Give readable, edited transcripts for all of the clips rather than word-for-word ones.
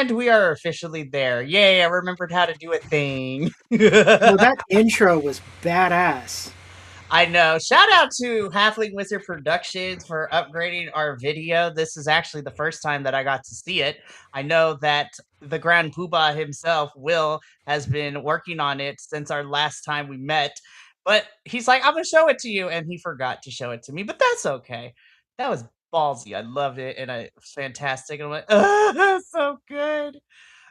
And we are officially there. Yay, I remembered how to do a thing. Well, that intro was badass. I know. Shout out to Halfling Wizard Productions for upgrading our video. This is actually the first time that I got to see it. I know that the Grand Poobah himself, Will, has been working on it since our last time we met. But he's like, I'm going to show it to you. And he forgot to show it to me. But that's okay. That was ballsy. I loved it. And it was fantastic. And I'm like, that's so good.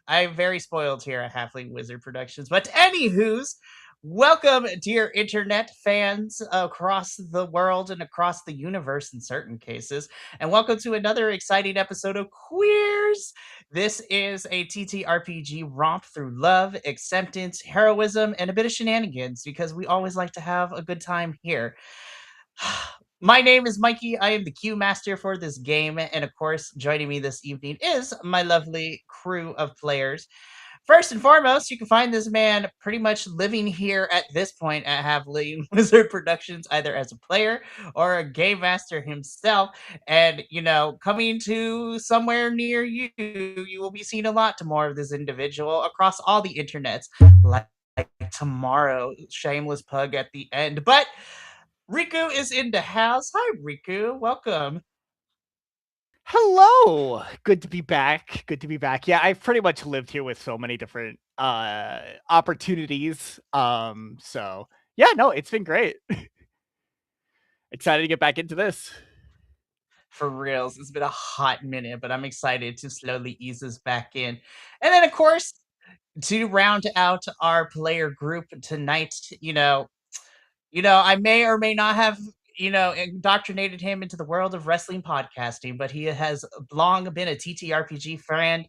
I'm very spoiled here at Halfling Wizard Productions. But anywho's, welcome, dear internet fans across the world and across the universe in certain cases, and welcome to another exciting episode of QUEERZ. This is a TTRPG romp through love, acceptance, heroism, and a bit of shenanigans because we always like to have a good time here. My name is Mikey. I am the Q Master for this game. And of course, joining me this evening is my lovely crew of players. First and foremost, you can find this man pretty much living here at this point at Halfling Wizard Productions, either as a player or a game master himself. And, coming to somewhere near you, you will be seeing a lot more of this individual across all the internets, like tomorrow. Shameless pug at the end. But Riku is in the house. Hi, Riku. Welcome. Hello. Good to be back. Good to be back. Yeah, I've pretty much lived here with so many different opportunities. So yeah, no, it's been great. Excited to get back into this. For reals. It's been a hot minute, but I'm excited to slowly ease us back in. And then, of course, to round out our player group tonight, I may or may not have, indoctrinated him into the world of wrestling podcasting, but he has long been a TTRPG friend.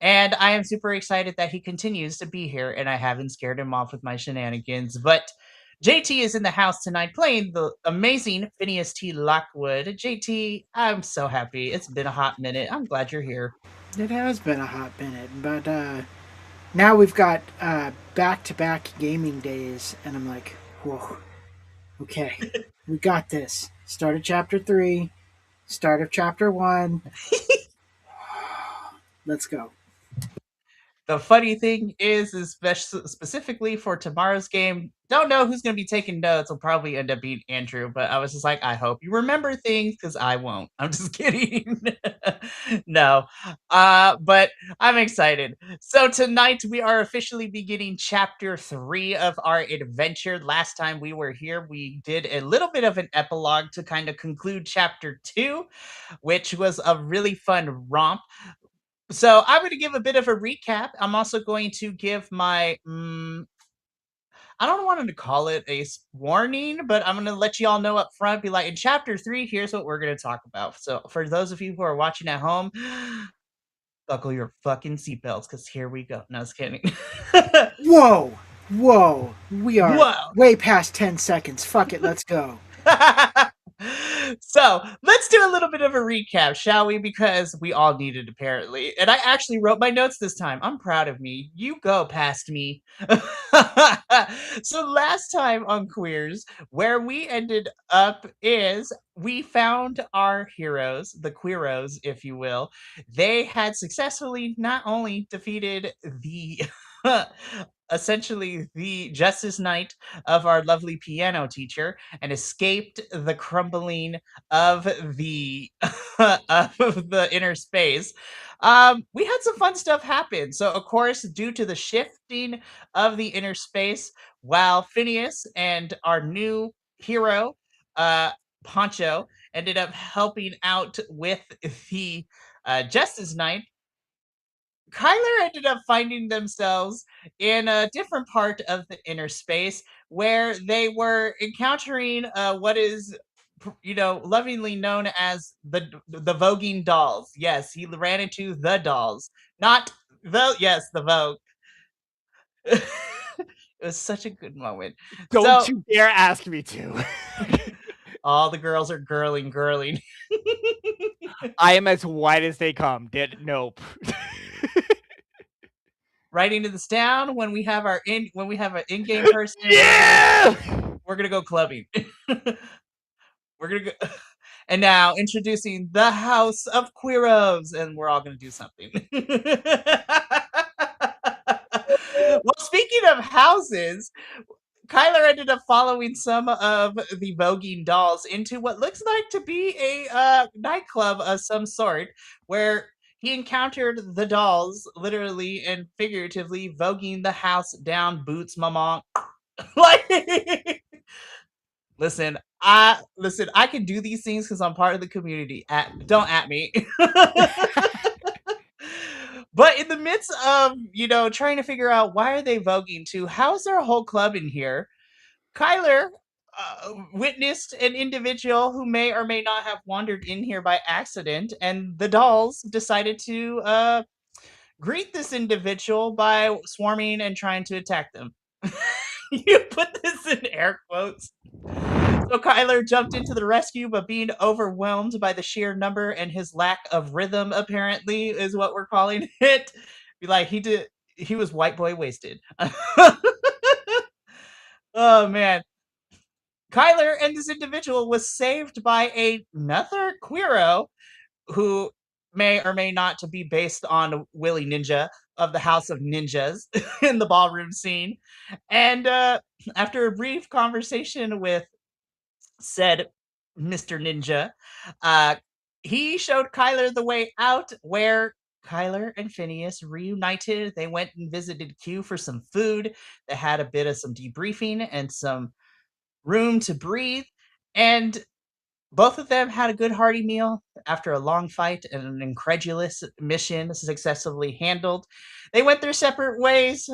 And I am super excited that he continues to be here, and I haven't scared him off with my shenanigans. But JT is in the house tonight playing the amazing Phineas T. Lockwood. JT, I'm so happy. It's been a hot minute. I'm glad you're here. It has been a hot minute, but now we've got back-to-back gaming days, and I'm like, whoa, okay, we got this. Start of chapter 3, start of chapter 1. Let's go. The funny thing is specifically for tomorrow's game, don't know who's going to be taking notes. Will probably end up being Andrew, but I was just like, I hope you remember things because I won't. I'm just kidding. No, but I'm excited. So tonight we are officially beginning chapter 3 of our adventure. Last time we were here, we did a little bit of an epilogue to kind of conclude chapter 2, which was a really fun romp. So I'm going to give a bit of a recap. I'm also going to give my, I don't want to call it a warning, but I'm going to let you all know up front, be like, in chapter 3, here's what we're going to talk about. So for those of you who are watching at home, buckle your fucking seatbelts because here we go. No, I was kidding. Whoa, whoa, we are Whoa. way past 10 seconds. Fuck it, let's go. So let's do a little bit of a recap, shall we? Because we all need it, apparently. And I actually wrote my notes this time. I'm proud of me. You go past me. So last time on QUEERZ, where we ended up is we found our heroes, the QUEEROS, if you will. They had successfully not only defeated the essentially the Justice Knight of our lovely piano teacher and escaped the crumbling of the of the inner space. We had some fun stuff happen. So, of course, due to the shifting of the inner space, while Phineas and our new hero, Poncho, ended up helping out with the Justice Knight, Kyler ended up finding themselves in a different part of the inner space where they were encountering what is lovingly known as the voguing dolls. Yes, he ran into the dolls, not the Vogue. It was such a good moment. Don't So you dare ask me to. all the girls are girling. I am as white as they come. Nope. Right into this town when we have our in-game person. Yeah! We're gonna go clubbing. We're gonna go. And now introducing the House of QUEEROS, and we're all going to do something. Well, speaking of houses, Kyler ended up following some of the voguing dolls into what looks like to be a nightclub of some sort, where he encountered the dolls, literally and figuratively, voguing the house down, boots, mama. Like, listen. I can do these things because I'm part of the community. Don't at me. But in the midst of trying to figure out why are they voguing to, how is there a whole club in here? Kyler witnessed an individual who may or may not have wandered in here by accident, and the dolls decided to greet this individual by swarming and trying to attack them. You put this in air quotes. So Kyler jumped into the rescue, but being overwhelmed by the sheer number and his lack of rhythm, apparently, is what we're calling it. Be like, he was white boy wasted. Oh man. Kyler and this individual was saved by another Queero who may or may not to be based on Willy Ninja of the House of Ninjas in the ballroom scene. And after a brief conversation with said Mr. Ninja, uh, he showed Kyler the way out, where Kyler and Phineas reunited. They went and visited Q for some food. They had a bit of some debriefing and some room to breathe. And both of them had a good hearty meal after a long fight and an incredulous mission successfully handled. They went their separate ways.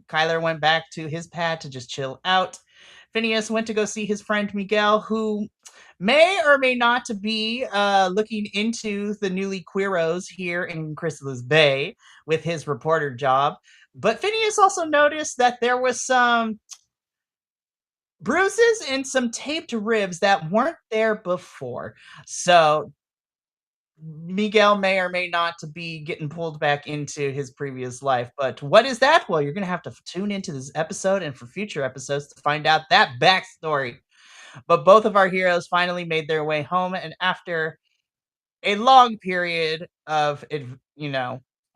Kyler went back to his pad to just chill out. Phineas went to go see his friend Miguel, who may or may not to be looking into the newly Queeros here in Chrysalis Bay with his reporter job. But Phineas also noticed that there was some bruises and some taped ribs that weren't there before. So Miguel may or may not to be getting pulled back into his previous life. But what is that? Well, you're going to have to tune into this episode and for future episodes to find out that backstory. But both of our heroes finally made their way home, and after a long period of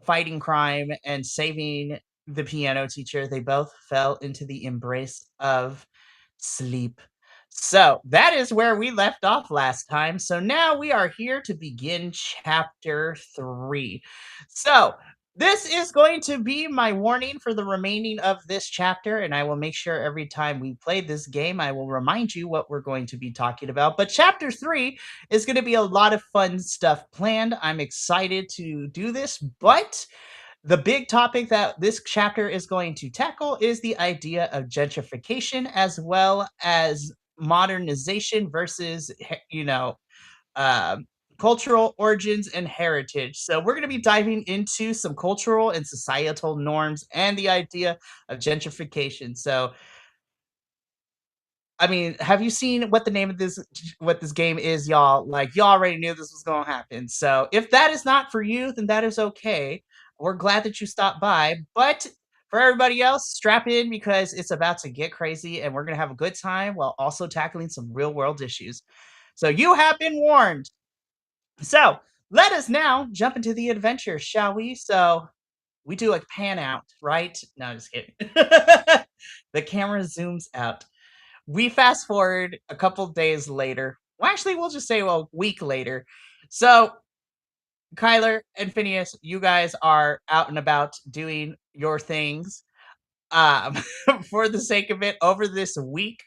fighting crime and saving the piano teacher, they both fell into the embrace of sleep. So that is where we left off last time. So now we are here to begin chapter 3. So this is going to be my warning for the remaining of this chapter, and I will make sure every time we play this game, I will remind you what we're going to be talking about. But chapter 3 is going to be a lot of fun stuff planned. I'm excited to do this, but the big topic that this chapter is going to tackle is the idea of gentrification, as well as modernization versus, uh, cultural origins and heritage. So we're going to be diving into some cultural and societal norms and the idea of gentrification. So I mean, have you seen what the name of this game is, y'all? Like, y'all already knew this was gonna happen. So if that is not for you, then that is okay. We're glad that you stopped by. But for everybody else, strap in because it's about to get crazy and we're gonna have a good time while also tackling some real world issues. So you have been warned. So let us now jump into the adventure, shall we? So we do a pan out, right? No, just kidding. The camera zooms out. We fast forward a couple days later. Well, actually, we'll just say a week later. So, Kyler and Phineas, you guys are out and about doing your things. Um, for the sake of it, over this week,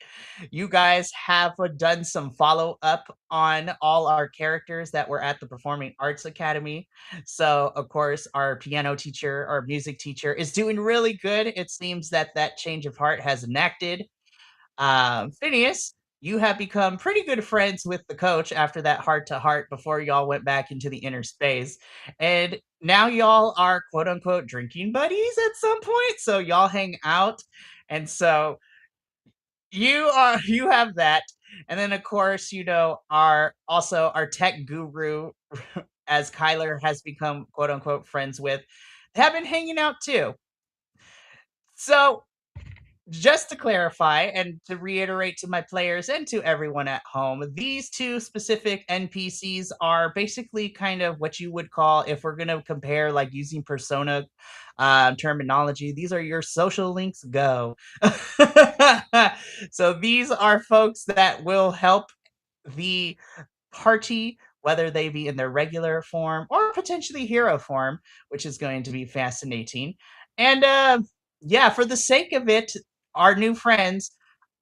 you guys have done some follow up on all our characters that were at the Performing Arts Academy. So, of course, our piano teacher, our music teacher, is doing really good. It seems that that change of heart has enacted. Phineas, you have become pretty good friends with the coach after that heart to heart before y'all went back into the inner space. And now y'all are quote unquote drinking buddies at some point. So y'all hang out. And so you have that. And then of course, our tech guru, as Kyler has become quote unquote friends with, have been hanging out too. So just to clarify and to reiterate to my players and to everyone at home, these two specific NPCs are basically kind of what you would call, if we're going to compare like using Persona terminology, these are your social links go. So these are folks that will help the party, whether they be in their regular form or potentially hero form, which is going to be fascinating. And yeah, for the sake of it, our new friends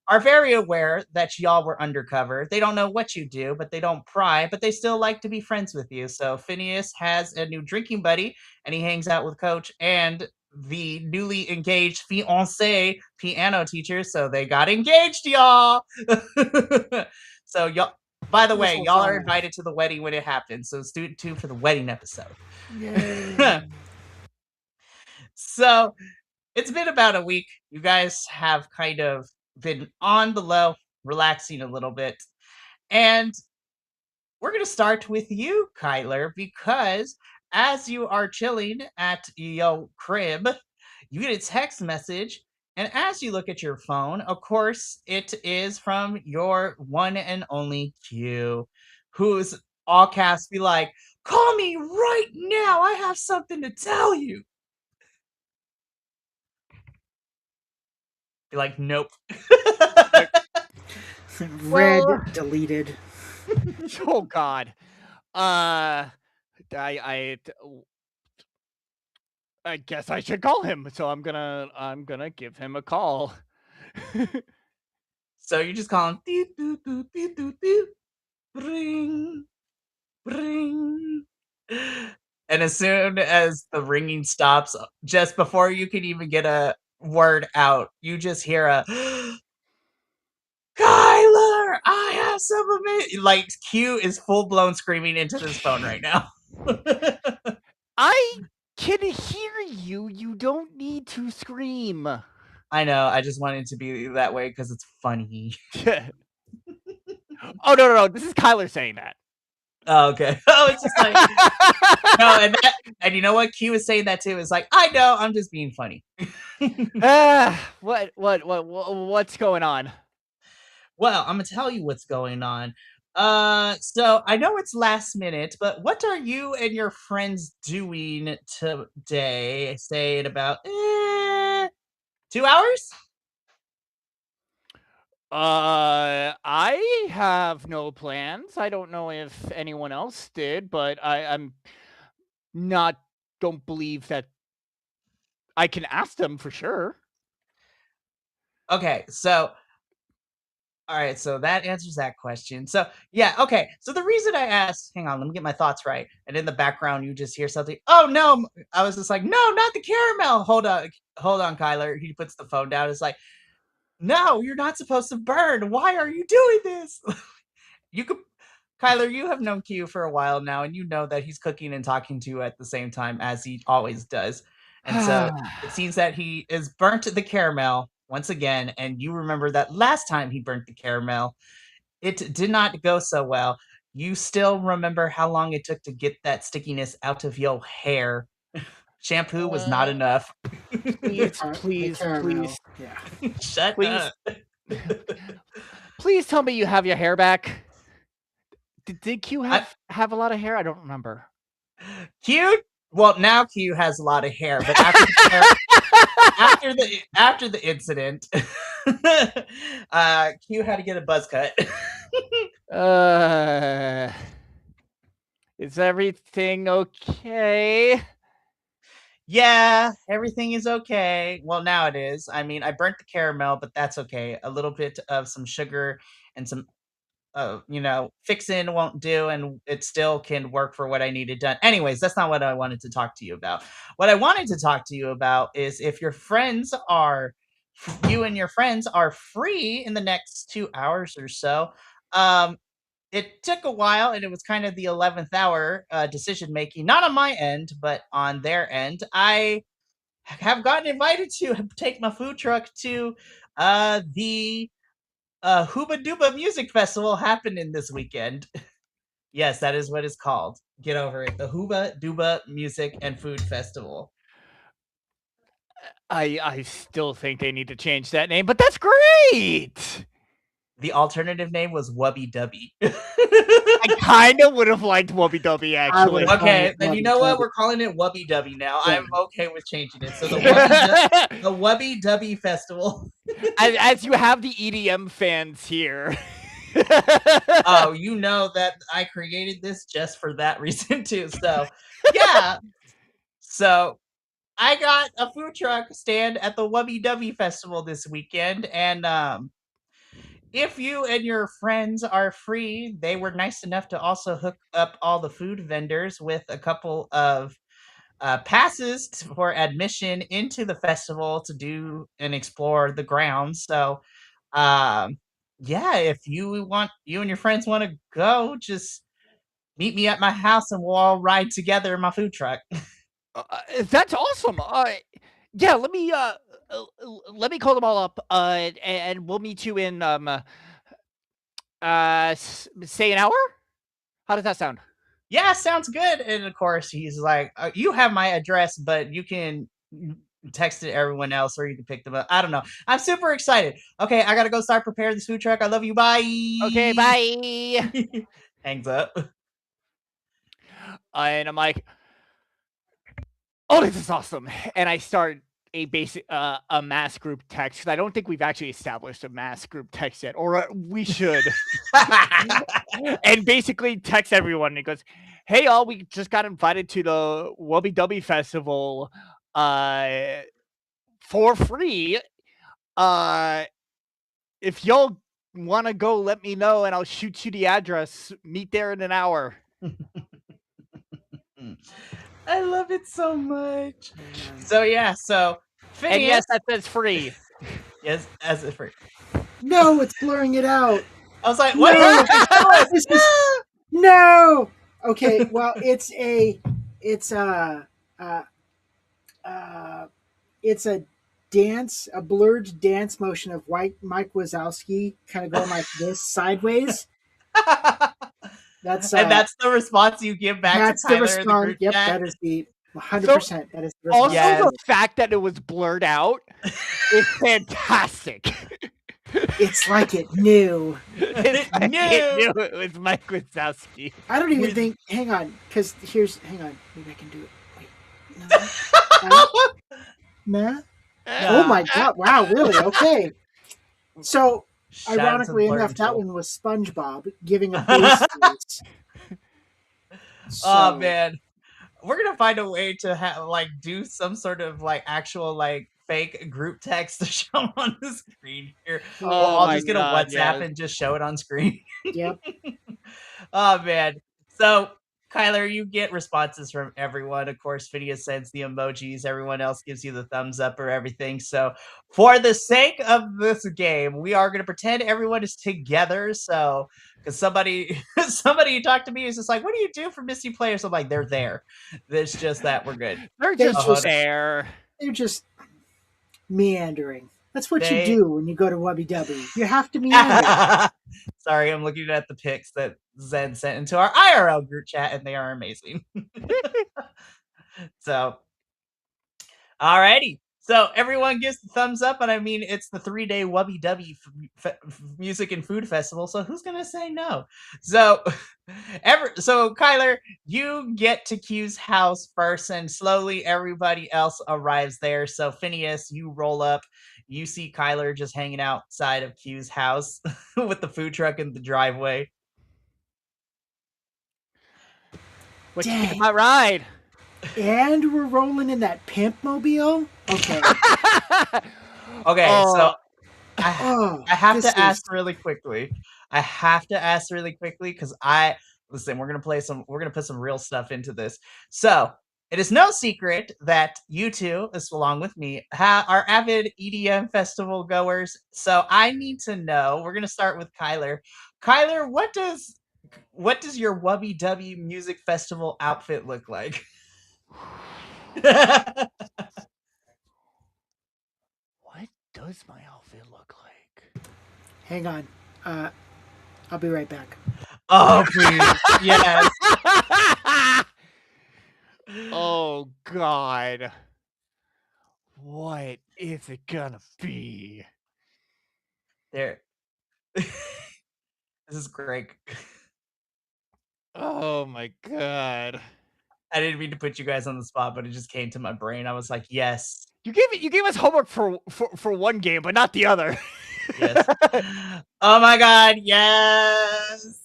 are very aware that y'all were undercover. They don't know what you do, but they don't pry, but they still like to be friends with you. So Phineas has a new drinking buddy, and he hangs out with Coach and the newly engaged fiance piano teacher. So they got engaged, y'all. So y'all, by the way, Whistle y'all are fire. invited to the wedding when it happens. So stay tuned for the wedding episode. Yay. So it's been about a week. You guys have kind of been on the low, relaxing a little bit. And we're going to start with you, Kyler, because as you are chilling at your crib, you get a text message. And as you look at your phone, of course, it is from your one and only Q, who's all caps be like, call me right now. I have something to tell you. Be like, nope. Red Well, deleted. oh God. I I guess I should call him. So I'm gonna give him a call. So you just call him, doo, doo, doo, doo, doo, doo, bring, bring. And as soon as the ringing stops, just before you can even get a word out, you just hear a Kyler, I have some amazing. Like Q is full blown screaming into this phone right now. I can hear you. You don't need to scream. I know. I just wanted to be that way because it's funny. Oh no. This is Kyler saying that. Oh, okay. Oh, it's just like no, and you know what? Q is saying that too. Is like, I know, I'm just being funny. What's going on? Well, I'm gonna tell you what's going on. So I know it's last minute, but what are you and your friends doing today? Say in about 2 hours. I have no plans. I don't know if anyone else did, but I'm not. Don't believe that I can ask them for sure. Okay, so all right, so that answers that question. So yeah, okay. So the reason I asked, hang on, let me get my thoughts right. And in the background, you just hear something. Oh no! I was just like, no, not the caramel. Hold on, Kyler. He puts the phone down. It's like, no, you're not supposed to burn. Why are you doing this? You could, Kyler, you have known Q for a while now, and you know that he's cooking and talking to you at the same time as he always does. And so it seems that he is burnt the caramel once again, and you remember that last time he burnt the caramel, it did not go so well. You still remember how long it took to get that stickiness out of your hair. Shampoo was not enough. Please, The please, caramel. please, Yeah. Shut please, up. please tell me you have your hair back. Did Q I, have a lot of hair? I don't remember. Q, well, now Q has a lot of hair, but after the incident, Q had to get a buzz cut. Uh, is everything okay? Yeah, everything is okay. Well, now it is. I mean, I burnt the caramel, but that's okay. A little bit of some sugar and some fixin' won't do, and it still can work for what I needed done. Anyways, that's not what I wanted to talk to you about. What I wanted to talk to you about is if you and your friends are free in the next 2 hours or so. Um, it took a while, and it was kind of the 11th hour decision making, not on my end, but on their end. I have gotten invited to take my food truck to the Hooba Dooba Music Festival happening this weekend. Yes, that is what it's called. Get over it. The Hooba Dooba Music and Food Festival. I still think they need to change that name, but that's great. The alternative name was Wubby Dubby. I kind of would have liked Wubby Dubby, actually. would've- Okay, then you know what? Wubby-Dubby. We're calling it Wubby Dubby now. Yeah. I'm okay with changing it. So the Wubby Dubby Festival. as you have the EDM fans here. Oh, you know that I created this just for that reason too. So, yeah. So, I got a food truck stand at the Wubby Dubby Festival this weekend, and if you and your friends are free, they were nice enough to also hook up all the food vendors with a couple of passes for admission into the festival to do and explore the grounds. So, um, yeah, if you and your friends want to go, just meet me at my house and we'll all ride together in my food truck. That's awesome. Yeah, let me call them all up. And we'll meet you in say an hour. How does that sound? Yeah, sounds good. And of course, he's like, you have my address, but you can text it to everyone else or you can pick them up. I don't know. I'm super excited. Okay, I gotta go start preparing this food truck. I love you. Bye. Okay, bye. Hangs up. And I'm like, oh, this is awesome. And I start a basic a mass group text, because I don't think we've actually established a mass group text yet, or we should. And basically text everyone. And he goes, "Hey, all, we just got invited to the Wubby Dubby Festival for free. If y'all want to go, let me know, and I'll shoot you the address. Meet there in an hour." I love it so much. So yeah, so Phineas, And yes, that says free. yes, as a free. No, it's blurring it out. I was like, No, what? this is no. Okay, well, it's a dance, a blurred dance motion of Mike Wazowski kind of going like this sideways. That's And that's the response you give back that's to the Tyler in the response. group Yep, chat? that is the 100%. That is the Also, response. Yes. the fact that it was blurred out is fantastic. It's like it knew. It's like knew. it knew it was Mike Wazowski. I don't even think. Hang on, because hang on. Maybe I can do it. Wait, no. Nah. Oh my god! Wow, really? Okay. So, Shout out to ironically Blur enough, that Control. one was SpongeBob giving a bass voice. Oh So, man, we're gonna find a way to have like do some sort of like actual like fake group text to show on the screen here. Oh I'll my just get a God, WhatsApp yes. and just show it on screen. Yep. Oh man. So Kyler, you get responses from everyone. Of course, Phineas sends the emojis. Everyone else gives you the thumbs up or everything. So, for the sake of this game, we are going to pretend everyone is together. So, because somebody talked to me is just like, "What do you do for missing players?" I'm like, "They're there." It's just that we're good. They're They just just- there. They're just meandering. That's what They- you do when you go to Wubby Dubby. You have to meander. Sorry, I'm looking at the pics that Zen sent into our IRL group chat, and they are amazing. So, alrighty. So everyone gives the thumbs up, and I mean it's the 3-day Wubby Dubby Music and Food Festival. So who's gonna say no? So, so Kyler, you get to Q's house first, and slowly everybody else arrives there. So Phineas, you roll up. You see Kyler just hanging outside of Q's house with the food truck in the driveway. What you think of Dang. my ride? And we're rolling in that pimp mobile. Okay. Okay, so Oh, I have this to ask is- really quickly. Because listen, we're gonna put some real stuff into this. So it is no secret that you two, along with me, are avid EDM festival goers. So I need to know. We're gonna start with Kyler. Kyler, what does your Wubby Dubby Music Festival outfit look like? What does my outfit look like? Hang on. I'll be right back. Oh, please. Yes. Oh God. what is it gonna be? There. This is great. Oh my god. I didn't mean to put you guys on the spot, but it just came to my brain. I was like, yes, You gave us homework for one game, but not the other. yes. Oh my god, yes.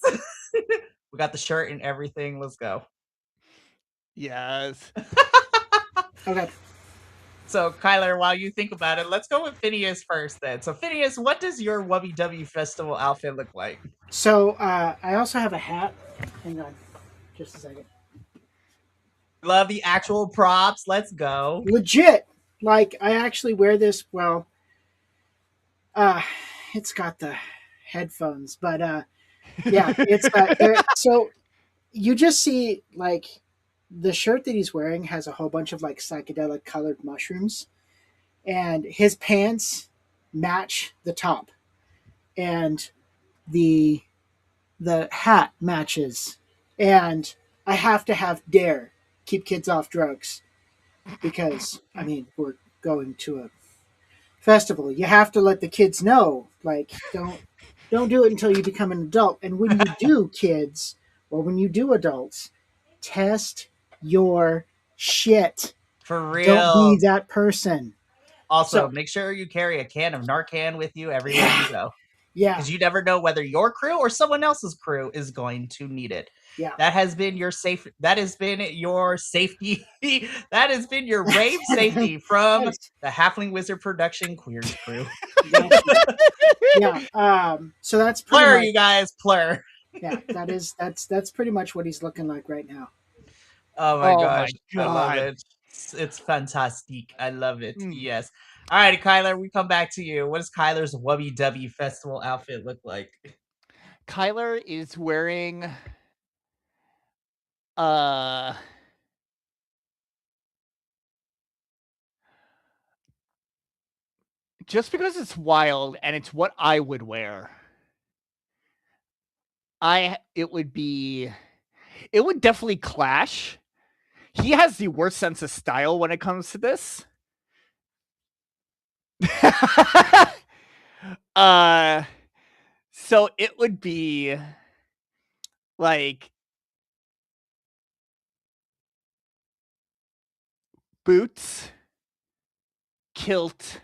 We got the shirt and everything. Let's go. Yes. Okay. So, Kyler, while you think about it, let's go with Phineas first then. So, Phineas, what does your Wubby W Festival outfit look like? So I also have a hat. Hang on, just a second. Love the actual props. Let's go. Legit. Like I actually wear this. Well, uh, it's got the headphones, but yeah, it's so you just see like the shirt that he's wearing has a whole bunch of like psychedelic colored mushrooms, and his pants match the top, and the the hat matches, and I have to have Dare keep kids off drugs because I mean we're going to a festival. You have to let the kids know, like don't do it until you become an adult. And when you do, kids, or when you do, adults, test your shit. For Don't be real. that person. Also, So make sure you carry a can of Narcan with you everywhere you go. yeah, Because you never know whether your crew or someone else's crew is going to need it. yeah. That has been your safe. That has been your safety. That has been your rave safety from Yes, the Halfling Wizard Production QUEERZ crew. exactly. Yeah. So that's pretty Plur, much, you guys, plur. yeah. That's pretty much what he's looking like right now. Oh my Oh my gosh, I love god. it. It's fantastic. I love it. Mm. Yes. All right, Kyler, we come back to you. What does Kyler's Wubby W Festival outfit look like? Kyler is wearing uh just because it's wild and it's what I would wear. It would definitely clash. He has the worst sense of style when it comes to this. uh so it would be like boots, kilt,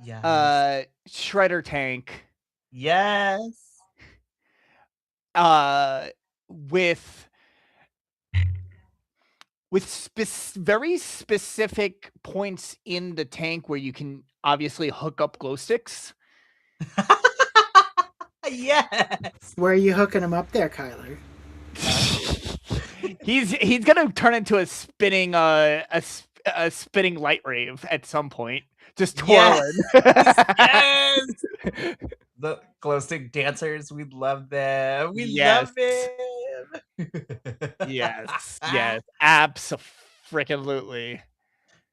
Yes. shredder tank, Yes. uh with very specific points in the tank where you can obviously hook up glow sticks. Yes. Where are you hooking him up there, Kyler? He's gonna turn into a spinning a spinning light rave at some point, just twirling. Yes. The glow stick dancers, we love them. We Yes, love them. yes, absolutely.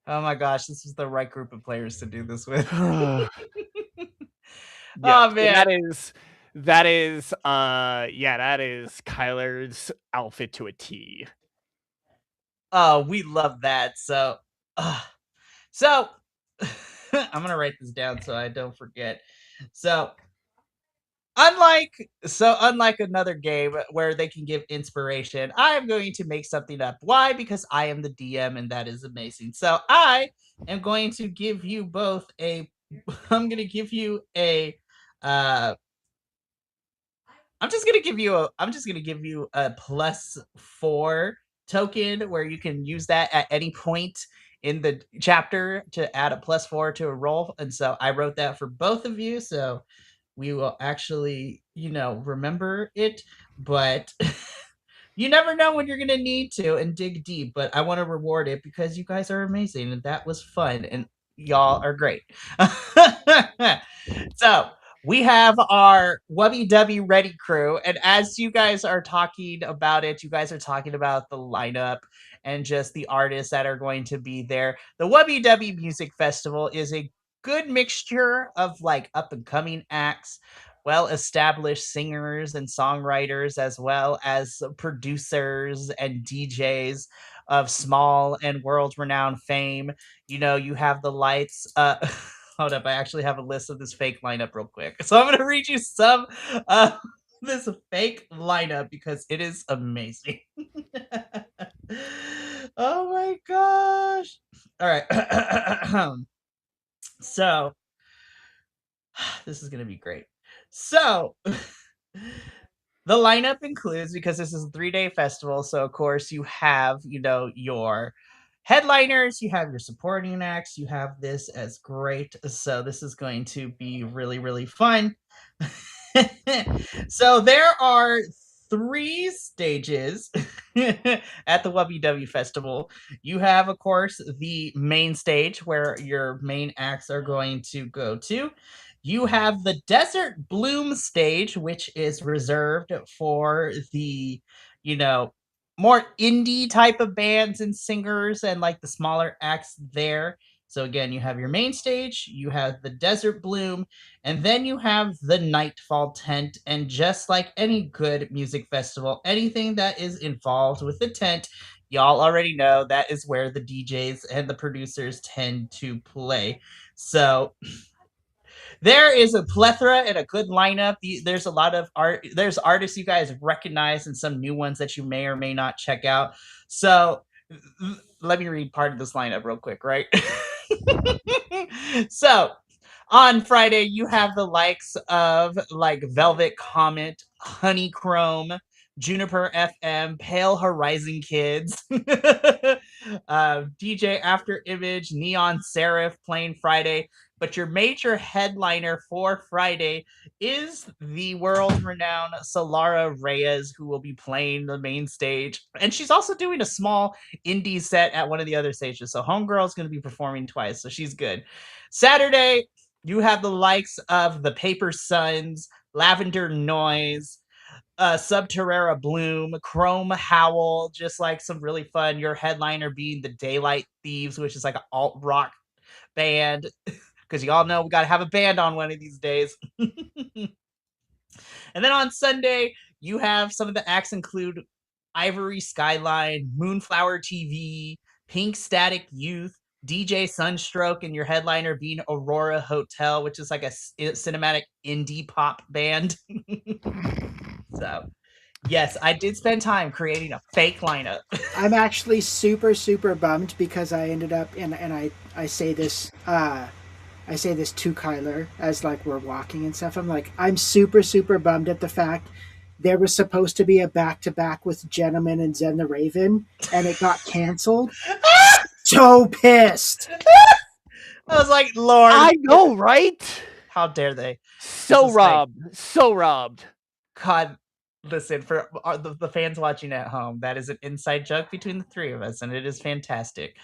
Oh my gosh, this is the right group of players to do this with. Yeah, Oh so man. that is Kyler's outfit to a T. Oh, we love that. So I'm gonna write this down so I don't forget. So unlike another game where they can give inspiration, I am going to make something up. Why? Because I am the DM and that is amazing. So I am going to give you both a I'm gonna give you a uh I'm just gonna give you a +4 token where you can use that at any point in the chapter to add a +4 to a roll. And so I wrote that for both of you. So we will actually, remember it, but you never know when you're gonna need to and dig deep. But I want to reward it because you guys are amazing and that was fun and y'all are great. So we have our Wubby Dubby Ready crew, and as you guys are talking about it, you guys are talking about the lineup and just the artists that are going to be there. The Wubby Dubby Music Festival is a good mixture of like up and coming acts, well established singers and songwriters, as well as producers and DJs. of small and world-renowned fame. You know, you have the lights. Hold up, I actually have a list of this fake lineup real quick. So I'm gonna read you some of this fake lineup because it is amazing. Oh my gosh! All right, so this is gonna be great. So the lineup includes, because this is a 3-day festival, so of course you have, you know, your headliners, you have your supporting acts, you have this as great. So this is going to be really, really fun. So there are 3 stages at the WW Festival. You have, of course, the main stage where your main acts are going to go to. You have the Desert Bloom stage, which is reserved for the, you know, more indie type of bands and singers and like the smaller acts there. So again, you have your main stage, you have the Desert Bloom, and then you have the Nightfall tent. And just like any good music festival, anything that is involved with the tent, y'all already know that is where the DJs and the producers tend to play. So there is a plethora and a good lineup. There's a lot of art. There's artists you guys recognize and some new ones that you may or may not check out. So let me read part of this lineup real quick, right? So on Friday, you have the likes of like Velvet Comet, Honeychrome, Juniper FM, Pale Horizon Kids, DJ After Image, Neon Seraph playing Friday. But your major headliner for Friday is the world-renowned Solara Reyes, who will be playing the main stage. And she's also doing a small indie set at one of the other stages. So Homegirl's going to be performing twice, so she's good. Saturday, you have the likes of the Paper Suns, Lavender Noise, Subterrera Bloom, Chrome Howl, just like some really fun. Your headliner being the Daylight Thieves, which is like an alt rock band, because you all know we got to have a band on one of these days. And then on Sunday, you have some of the acts include Ivory Skyline, Moonflower TV, Pink Static Youth, DJ Sunstroke, and your headliner being Aurora Hotel, which is like a cinematic indie pop band. So, yes, I did spend time creating a fake lineup. I'm actually super super bummed because I ended up and I say this to Kyler as like we're walking and stuff. I'm like, I'm super super bummed at the fact there was supposed to be a back to back with Gentleman and Zen the Raven, and it got canceled. So pissed. I was like, Lord, I know, right? How dare they? So robbed. Like, so robbed. God, listen, for the fans watching at home, that is an inside joke between the 3 of us, and it is fantastic.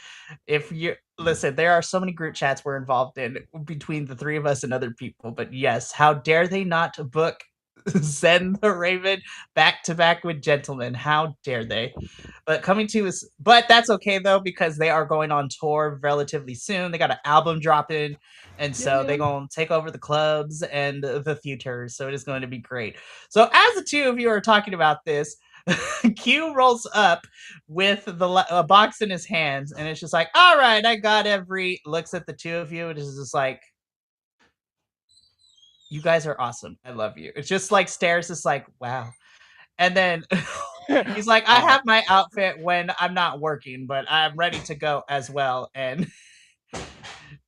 If you listen, there are so many group chats we're involved in between the 3 of us and other people, but yes, how dare they not book Zen the Raven back to back with Gentleman? How dare they? But but that's okay though, because they are going on tour relatively soon. They got an album dropping, and so they're going to take over the clubs and the theaters. So it is going to be great. So as the 2 of you are talking about this, Q rolls up with a box in his hands, and it's just like, all right, I got looks at the 2 of you, and is just like, you guys are awesome. I love you. It's just like stares, just like, wow. And then he's like, I have my outfit when I'm not working, but I'm ready to go as well. And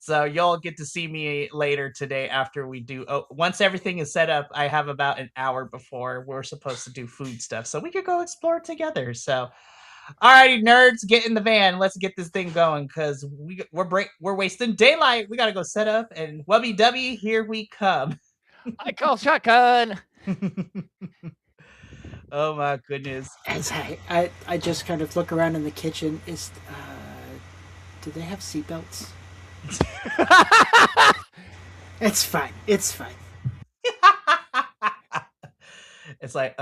so you'll get to see me later today after we do. Once everything is set up, I have about an hour before we're supposed to do food stuff. So we could go explore together. So, alrighty, nerds, get in the van. Let's get this thing going because we're wasting daylight. We got to go set up. And wubby dubby, here we come. I call shotgun. Oh my goodness. As I just kind of look around in the kitchen, do they have seatbelts? It's fine. It's fine. It's like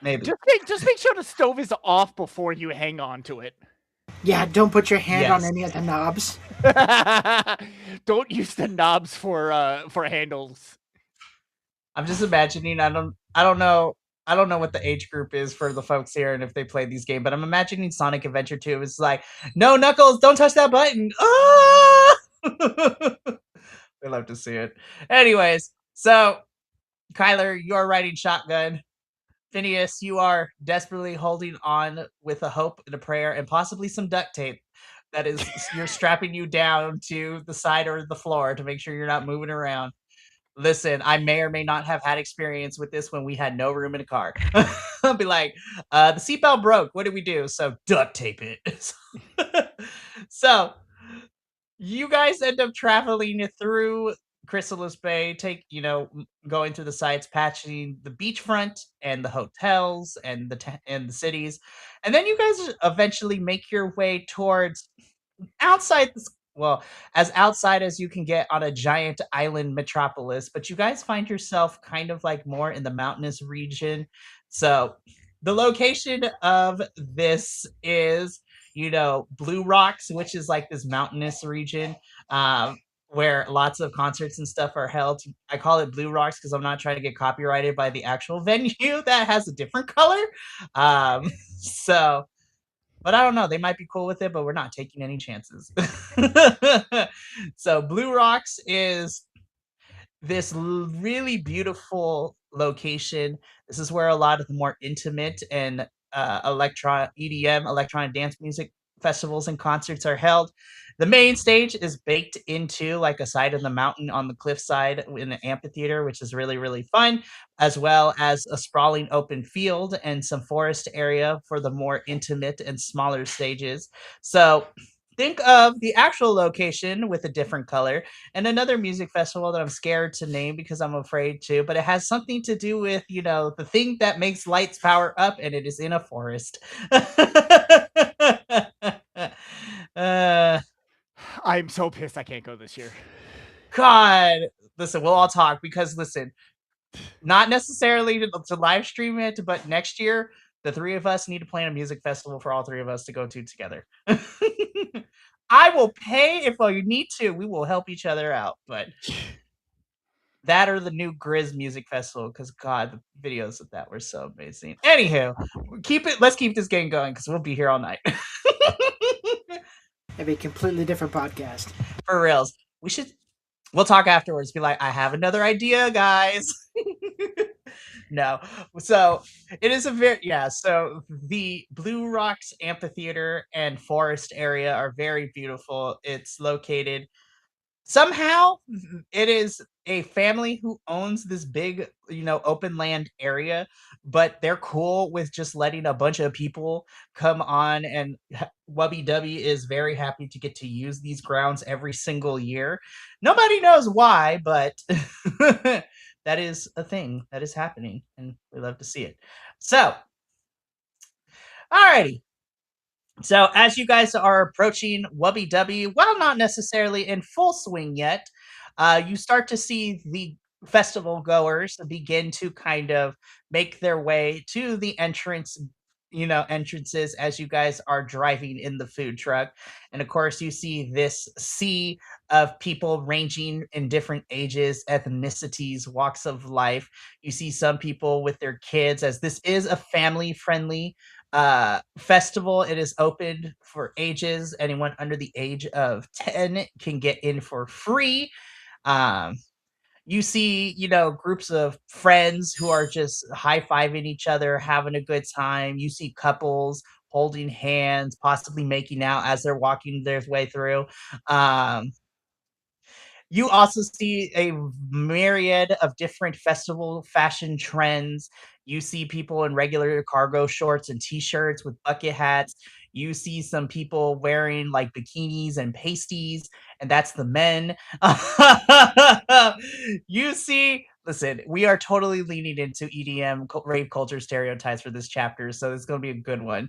maybe. Just make sure the stove is off before you hang on to it. Yeah, don't put your hand on any of the knobs. Don't use the knobs for handles. I'm just imagining. I don't know I don't know what the age group is for the folks here and if they play these games, but I'm imagining Sonic Adventure 2 is like, no, Knuckles, don't touch that button. Ah! We love to see it. Anyways, so Kyler, you're riding shotgun. Phineas, you are desperately holding on with a hope and a prayer and possibly some duct tape. That is, you're strapping you down to the side or the floor to make sure you're not moving around. Listen, I may or may not have had experience with this when we had no room in a car. I'll be like, the seatbelt broke. What do we do? So duct tape it. So you guys end up traveling through Chrysalis Bay, going through the sites, patching the beachfront and the hotels and and the cities, and then you guys eventually make your way towards outside this well, as outside as you can get on a giant island metropolis, but you guys find yourself kind of like more in the mountainous region. So the location of this is, Blue Rocks, which is like this mountainous region. Where lots of concerts and stuff are held. I call it Blue Rocks because I'm not trying to get copyrighted by the actual venue that has a different color. So but I don't know. They might be cool with it, but we're not taking any chances. So Blue Rocks is this really beautiful location. This is where a lot of the more intimate and electronic dance music festivals and concerts are held. The main stage is baked into like a side of the mountain on the cliffside in an amphitheater, which is really, really fun, as well as a sprawling open field and some forest area for the more intimate and smaller stages. So think of the actual location with a different color and another music festival that I'm scared to name because I'm afraid to, but it has something to do with, the thing that makes lights power up, and it is in a forest. uh, I'm so pissed I can't go this year. God, listen, we'll all talk because listen, not necessarily to live stream it, but next year, the three of us need to plan a music festival for all three of us to go to together. I will pay if you need to. We will help each other out, but that or the new QUEERZ music festival, because God, the videos of that were so amazing. Anywho, let's keep this game going because we'll be here all night. It'd be a completely different podcast. For reals. We'll talk afterwards. Be like, I have another idea, guys. No. So it is so the Blue Rocks Amphitheater and Forest area are very beautiful. It's located somehow it is a family who owns this big, open land area, but they're cool with just letting a bunch of people come on, and Wubby Dubby is very happy to get to use these grounds every single year. Nobody knows why, but that is a thing that is happening, and we love to see it. So, alrighty. So as you guys are approaching Wubby Dubby, while not necessarily in full swing yet, you start to see the festival goers begin to kind of make their way to the entrances as you guys are driving in the food truck. And of course, you see this sea of people ranging in different ages, ethnicities, walks of life. You see some people with their kids, as this is a family friendly festival. It is open for ages. Anyone under the age of 10 can get in for free. um you see, groups of friends who are just high-fiving each other, having a good time. You see couples holding hands, possibly making out as they're walking their way through. um you also see a myriad of different festival fashion trends. You see people in regular cargo shorts and t-shirts with bucket hats. You see some people wearing like bikinis and pasties, and that's the men. Listen, we are totally leaning into EDM rave culture stereotypes for this chapter, so it's going to be a good one.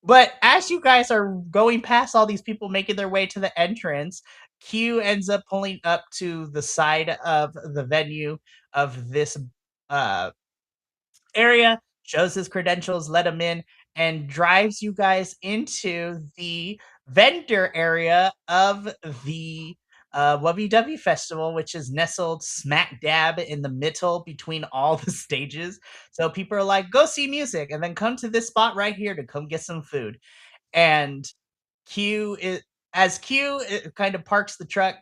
But as you guys are going past all these people making their way to the entrance, Q ends up pulling up to the side of the venue of this uh, area, shows his credentials, let him in, and drives you guys into the vendor area of the WW Festival, which is nestled smack dab in the middle between all the stages. So people are like, go see music and then come to this spot right here to come get some food. And Q is as kind of parks the truck,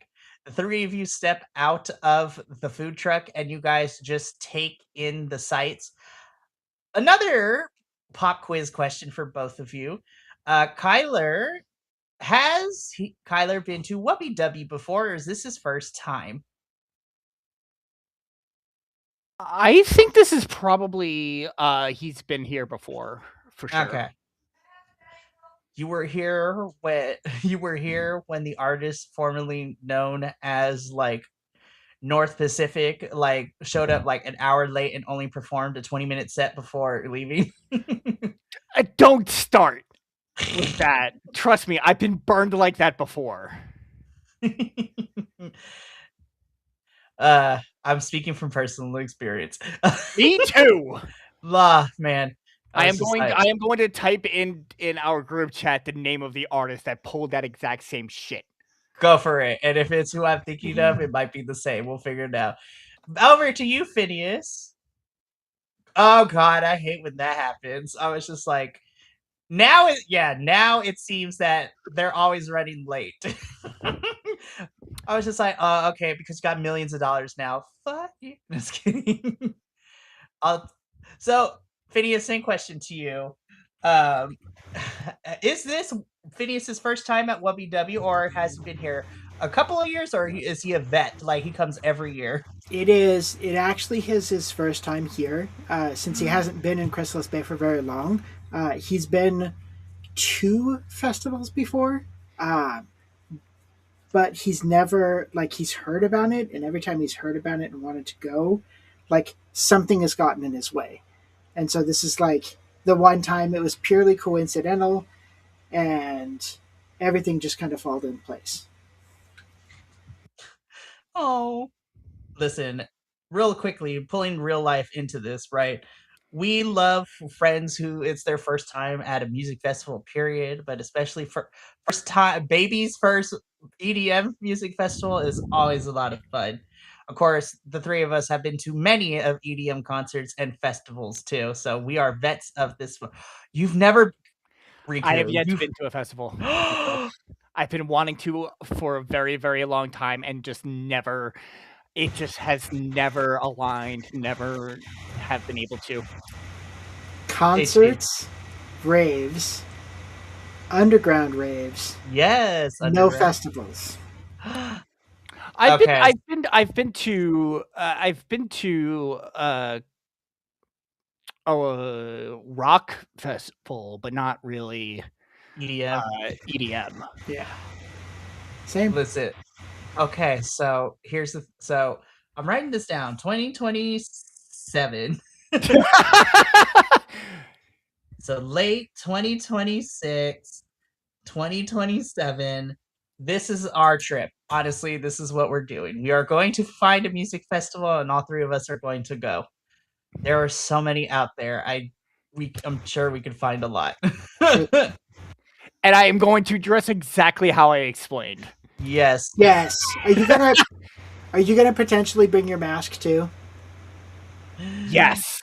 the three of you step out of the food truck and you guys just take in the sights. Another pop quiz question for both of you. Kyler, Kyler been to Wubby Dubby before, or is this his first time? I think this is probably he's been here before for sure. Okay. You were here when the artist formerly known as like North Pacific like showed up like an hour late and only performed a 20-minute set before leaving. Don't start with that. Trust me, I've been burned like that before. I'm speaking from personal experience. Me too. Man. I am going to type in our group chat the name of the artist that pulled that exact same shit. Go for it. And if it's who I'm thinking of, it might be the same. We'll figure it out. Over to you, Phineas. Oh God, I hate when that happens. I was just like, now it seems that they're always running late. I was just like, oh, okay, because you got millions of dollars now. Fuck you. Just kidding. So, Phineas, same question to you. Is this Phineas's first time at Wubby W, or has he been here a couple of years, or is he a vet? Like he comes every year? It is. It actually is his first time here, since he hasn't been in Chrysalis Bay for very long. He's been 2 festivals before, but he's never he's heard about it, and every time he's heard about it and wanted to go, like something has gotten in his way, and so this is like the one time it was purely coincidental, and everything just kind of fell in place. Oh. Listen, real quickly, pulling real life into this, right? We love friends who it's their first time at a music festival, period, but especially for first time baby's first EDM music festival is always a lot of fun. Of course, the three of us have been to many of EDM concerts and festivals too, so we are vets of this. You've never Riku, I have yet to been to a festival. I've been wanting to for a very, very long time and just never. It just has never aligned, never have been able to. Concerts, raves, underground raves. Yes, no festivals. I've been to a rock festival, but not really EDM. EDM. Yeah. Same. Listen. Okay, so so I'm writing this down. 2027. So late 2026, 2027. This is our trip. Honestly, this is what we're doing. We are going to find a music festival, and all three of us are going to go. There are so many out there. I'm sure we could find a lot. And I am going to dress exactly how I explained. Yes. Yes. Are you gonna potentially bring your mask too? Yes.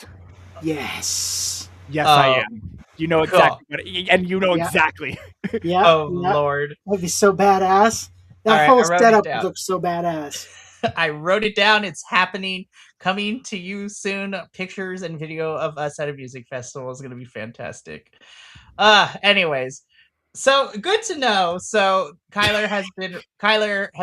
Yes. Yes, I am. You know exactly and you know exactly. Yeah. Oh Lord. That'd be so badass. That whole setup looks so badass. I wrote it down. It's happening. Coming to you soon. Pictures and video of us at a music festival is going to be fantastic. Anyways, so good to know. So Kyler has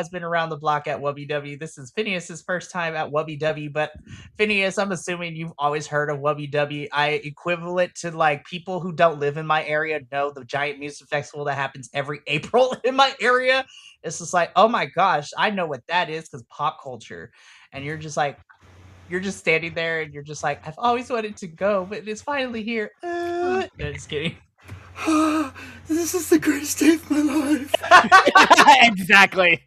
been around the block at Wubby W. This is Phineas's first time at Wubby W. But Phineas, I'm assuming you've always heard of Wubby W. I equivalent to like people who don't live in my area know the giant music festival that happens every April in my area. It's just like, oh my gosh, I know what that is because pop culture. And you're just standing there and you're just like, I've always wanted to go, but it's finally here. No, just kidding. This is the greatest day of my life. Exactly.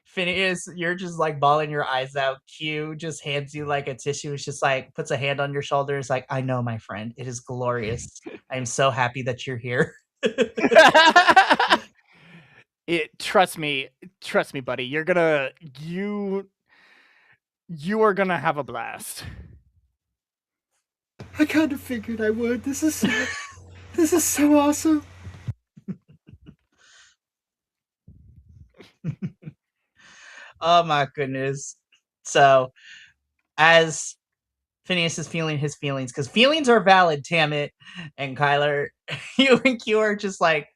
Phineas, you're just like bawling your eyes out. Q just hands you like a tissue. It's just like puts a hand on your shoulder. It's like, I know, my friend. It is glorious. I am so happy that you're here. Trust me, buddy. You are gonna have a blast. I kind of figured I would. This is so awesome. Oh my goodness. So as Phineas is feeling his feelings, because feelings are valid, damn it. And Kyler, you and Q are just like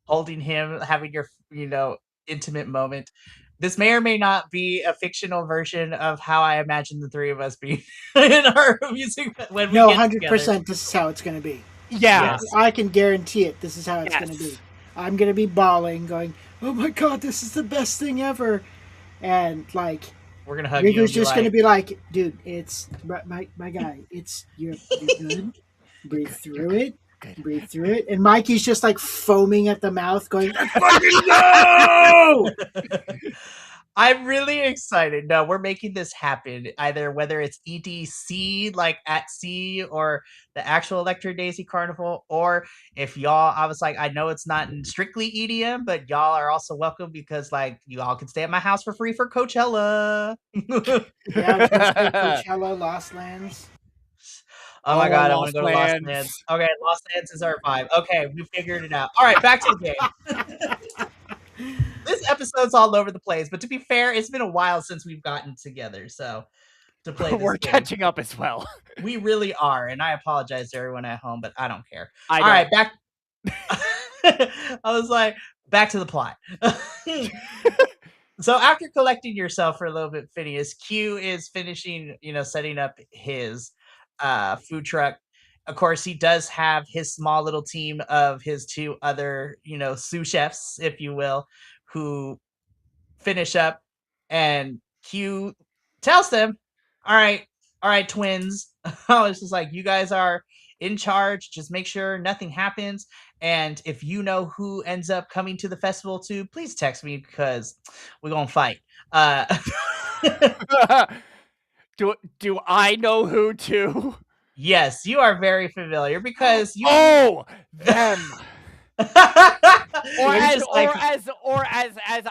holding him, having your, intimate moment. This may or may not be a fictional version of how I imagine the three of us being in our music when we No, get together. 100%. This is how it's going to be. Yeah. Yes. I can guarantee it. This is how it's Yes. going to be. I'm going to be bawling, going, "Oh my god, this is the best thing ever!" And like, We're gonna hug you. Riku's And be just like, going to be like, "Dude, it's my guy. It's you're good. Breathe through it. Good. Breathe through it." And Mikey's just like foaming at the mouth, going, "Let's fucking go!" I'm really excited. No, we're making this happen. Either whether it's EDC, like at sea, or the actual Electro Daisy Carnival, or if y'all, I was like, I know it's not strictly EDM, but y'all are also welcome because, like, you all can stay at my house for free for Coachella. Yeah, I was going to say Coachella, Lost Lands. Oh my god, I want Lost to go to Lost Lands. Lands. Okay, Lost Lands is our vibe. Okay, we figured it out. All right, back to the game. This episode's all over the place, but to be fair, it's been a while since we've gotten together, so to play this We're game. catching up as well. We really are, and I apologize to everyone at home, but I don't care. I All don't. right, back. I was like, back to the plot. So after collecting yourself for a little bit, Phineas, Q is finishing, setting up his food truck. Of course, he does have his small little team of his two other, sous chefs, if you will, who finish up, and Q tells them, all right, twins. I was just like, you guys are in charge. Just make sure nothing happens. And if you know who ends up coming to the festival too, please text me because we're gonna fight. Do I know who to? Yes, you are very familiar because you. Oh, them. Or It's as just like, as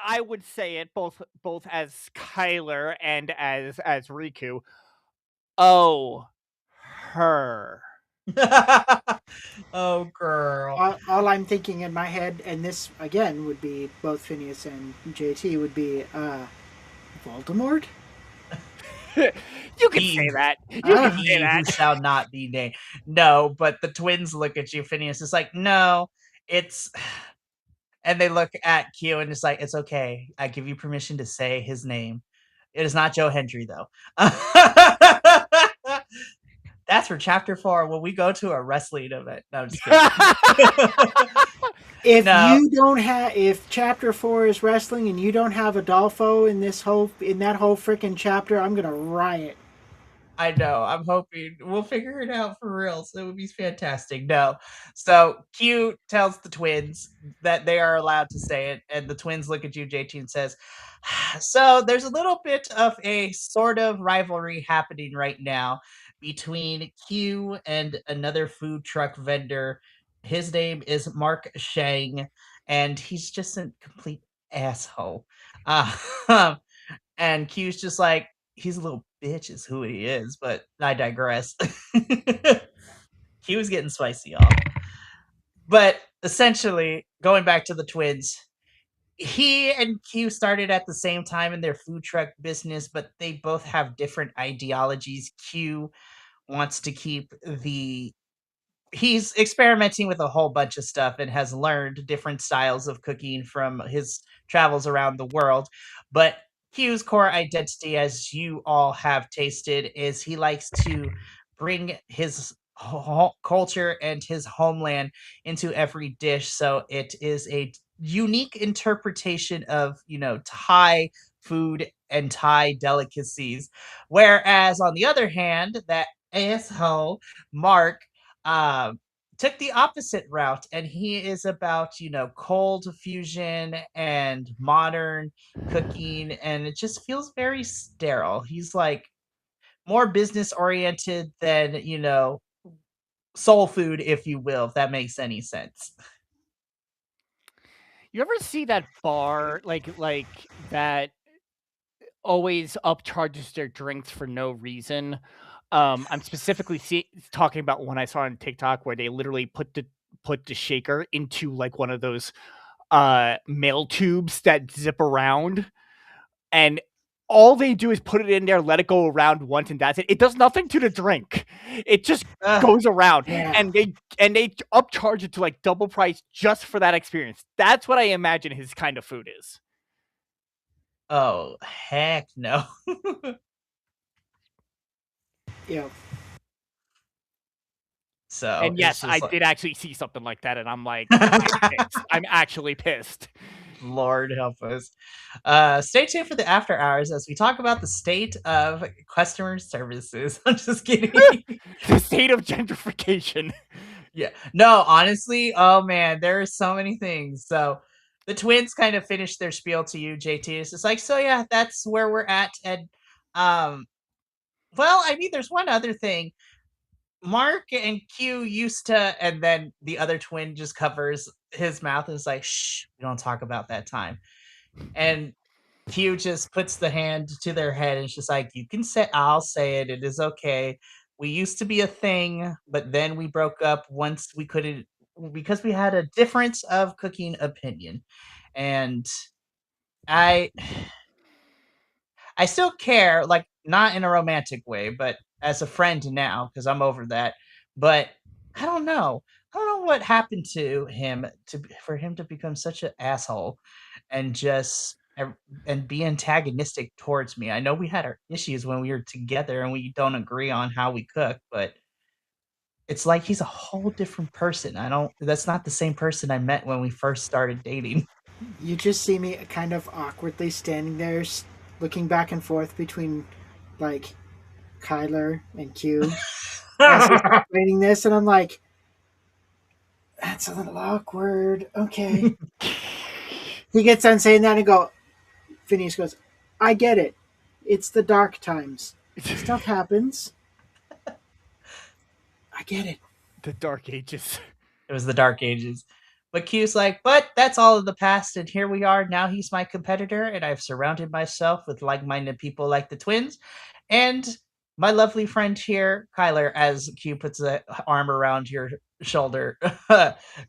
I would say it, both as Kyler and as Riku. Oh, her. oh girl. All I'm thinking in my head, and this again would be both Phineas and JT, would be Voldemort. You can say that. You can say He who that. shall not be named. No, but the twins look at you, Phineas. It's like, no, it's. And they look at Q and it's like, it's okay. I give you permission to say his name. It is not Joe Hendry, though. That's for chapter 4 when we go to a wrestling event. No, I'm just kidding. If chapter 4 is wrestling and you don't have Adolfo in that whole freaking chapter, I'm gonna riot. I know. I'm hoping we'll figure it out for real. So it would be fantastic. No. So Q tells the twins that they are allowed to say it, and the twins look at you, JT, and says, so there's a little bit of a sort of rivalry happening right now between Q and another food truck vendor. His name is Mark Shang, and he's just a complete asshole. And Q's just like, he's a little bitch is who he is, but I digress. Q was getting spicy, y'all. But essentially, going back to the twins, he and Q started at the same time in their food truck business, but they both have different ideologies. Q wants to keep he's experimenting with a whole bunch of stuff and has learned different styles of cooking from his travels around the world. But Q's core identity, as you all have tasted, is he likes to bring his culture and his homeland into every dish. So it is a unique interpretation of, Thai food and Thai delicacies. Whereas on the other hand, that asshole Mark um, took the opposite route, and he is about, cold fusion and modern cooking, and it just feels very sterile. He's like more business oriented than, soul food, if you will, if that makes any sense. You ever see that bar like that always upcharges their drinks for no reason? I'm specifically talking about one I saw on TikTok where they literally put the shaker into like one of those mail tubes that zip around, and all they do is put it in there, let it go around once, and that's it. It does nothing to the drink. It just goes around, Yeah. and they upcharge it to like double price just for that experience. That's what I imagine his kind of food is. Oh, heck no. Yeah. So And it's yes, I just like, did actually see something like that, and I'm like, I'm pissed. I'm actually pissed. Lord help us. Stay tuned for the after hours as we talk about the state of customer services. I'm just kidding. The state of gentrification. Yeah. No, honestly, oh man, there are so many things. So the twins kind of finished their spiel to you, JT. It's just like, so yeah, that's where we're at. And um, well, I mean, there's one other thing. Mark and Q used to, and then the other twin just covers his mouth and is like, shh, we don't talk about that time. And Q just puts the hand to their head and it's just like, you can say, I'll say it. It is okay. We used to be a thing, but then we broke up once we couldn't, because we had a difference of cooking opinion. And I I still care, like, not in a romantic way, but as a friend now, because I'm over that. But I don't know. I don't know what happened to him for him to become such an asshole and just and be antagonistic towards me. I know we had our issues when we were together and we don't agree on how we cook, but it's like he's a whole different person. I don't That's not the same person I met when we first started dating. You just see me kind of awkwardly standing there, looking back and forth between like Kyler and Q as he's explaining this, and I'm like, that's a little awkward. Okay. He gets done saying that and Phineas goes, I get it. It's the dark times. Stuff happens. I get it. The Dark Ages. It was the Dark Ages. But Q's like, but that's all of the past, and here we are. Now he's my competitor, and I've surrounded myself with like-minded people like the twins. And my lovely friend here, Kyler, as Q puts the arm around your shoulder,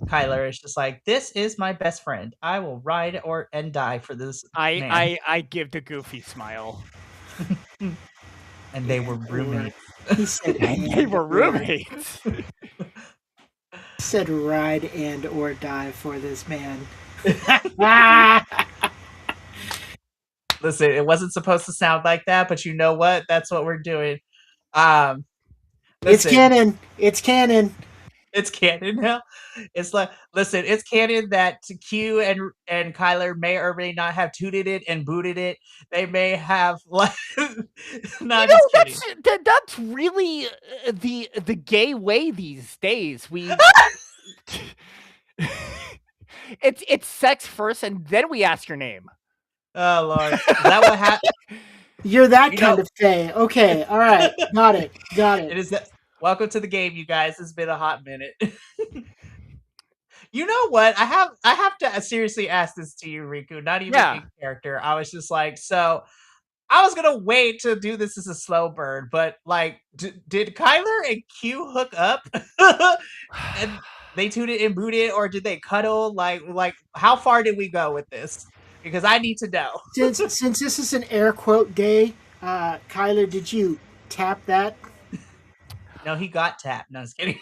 Kyler is just like, this is my best friend. I will ride and die for this man. I give the goofy smile. And they were roommates. He said, They were roommates. He said, ride and or die for this man. Listen, it wasn't supposed to sound like that, but you know what? That's what we're doing. It's canon. It's canon. It's canon now. It's like, listen, it's canon that Q and Kyler may or may not have tooted it and booted it. They may have like, not just kidding. That's really the gay way these days. We it's sex first, and then we ask your name. Oh Lord, is that what happened? You're that kind of gay. Okay, all right, got it. It is that. Welcome to the game, you guys. It's been a hot minute. You know what? I have to seriously ask this to you, Riku. Not even in character. I was just like, so I was gonna wait to do this as a slow burn, but like, did Kyler and Q hook up? And they tooted and booted, or did they cuddle? Like, how far did we go with this? Because I need to know. Since this is an air quote day, Kyler, did you tap that? No, he got tapped. No, I was kidding.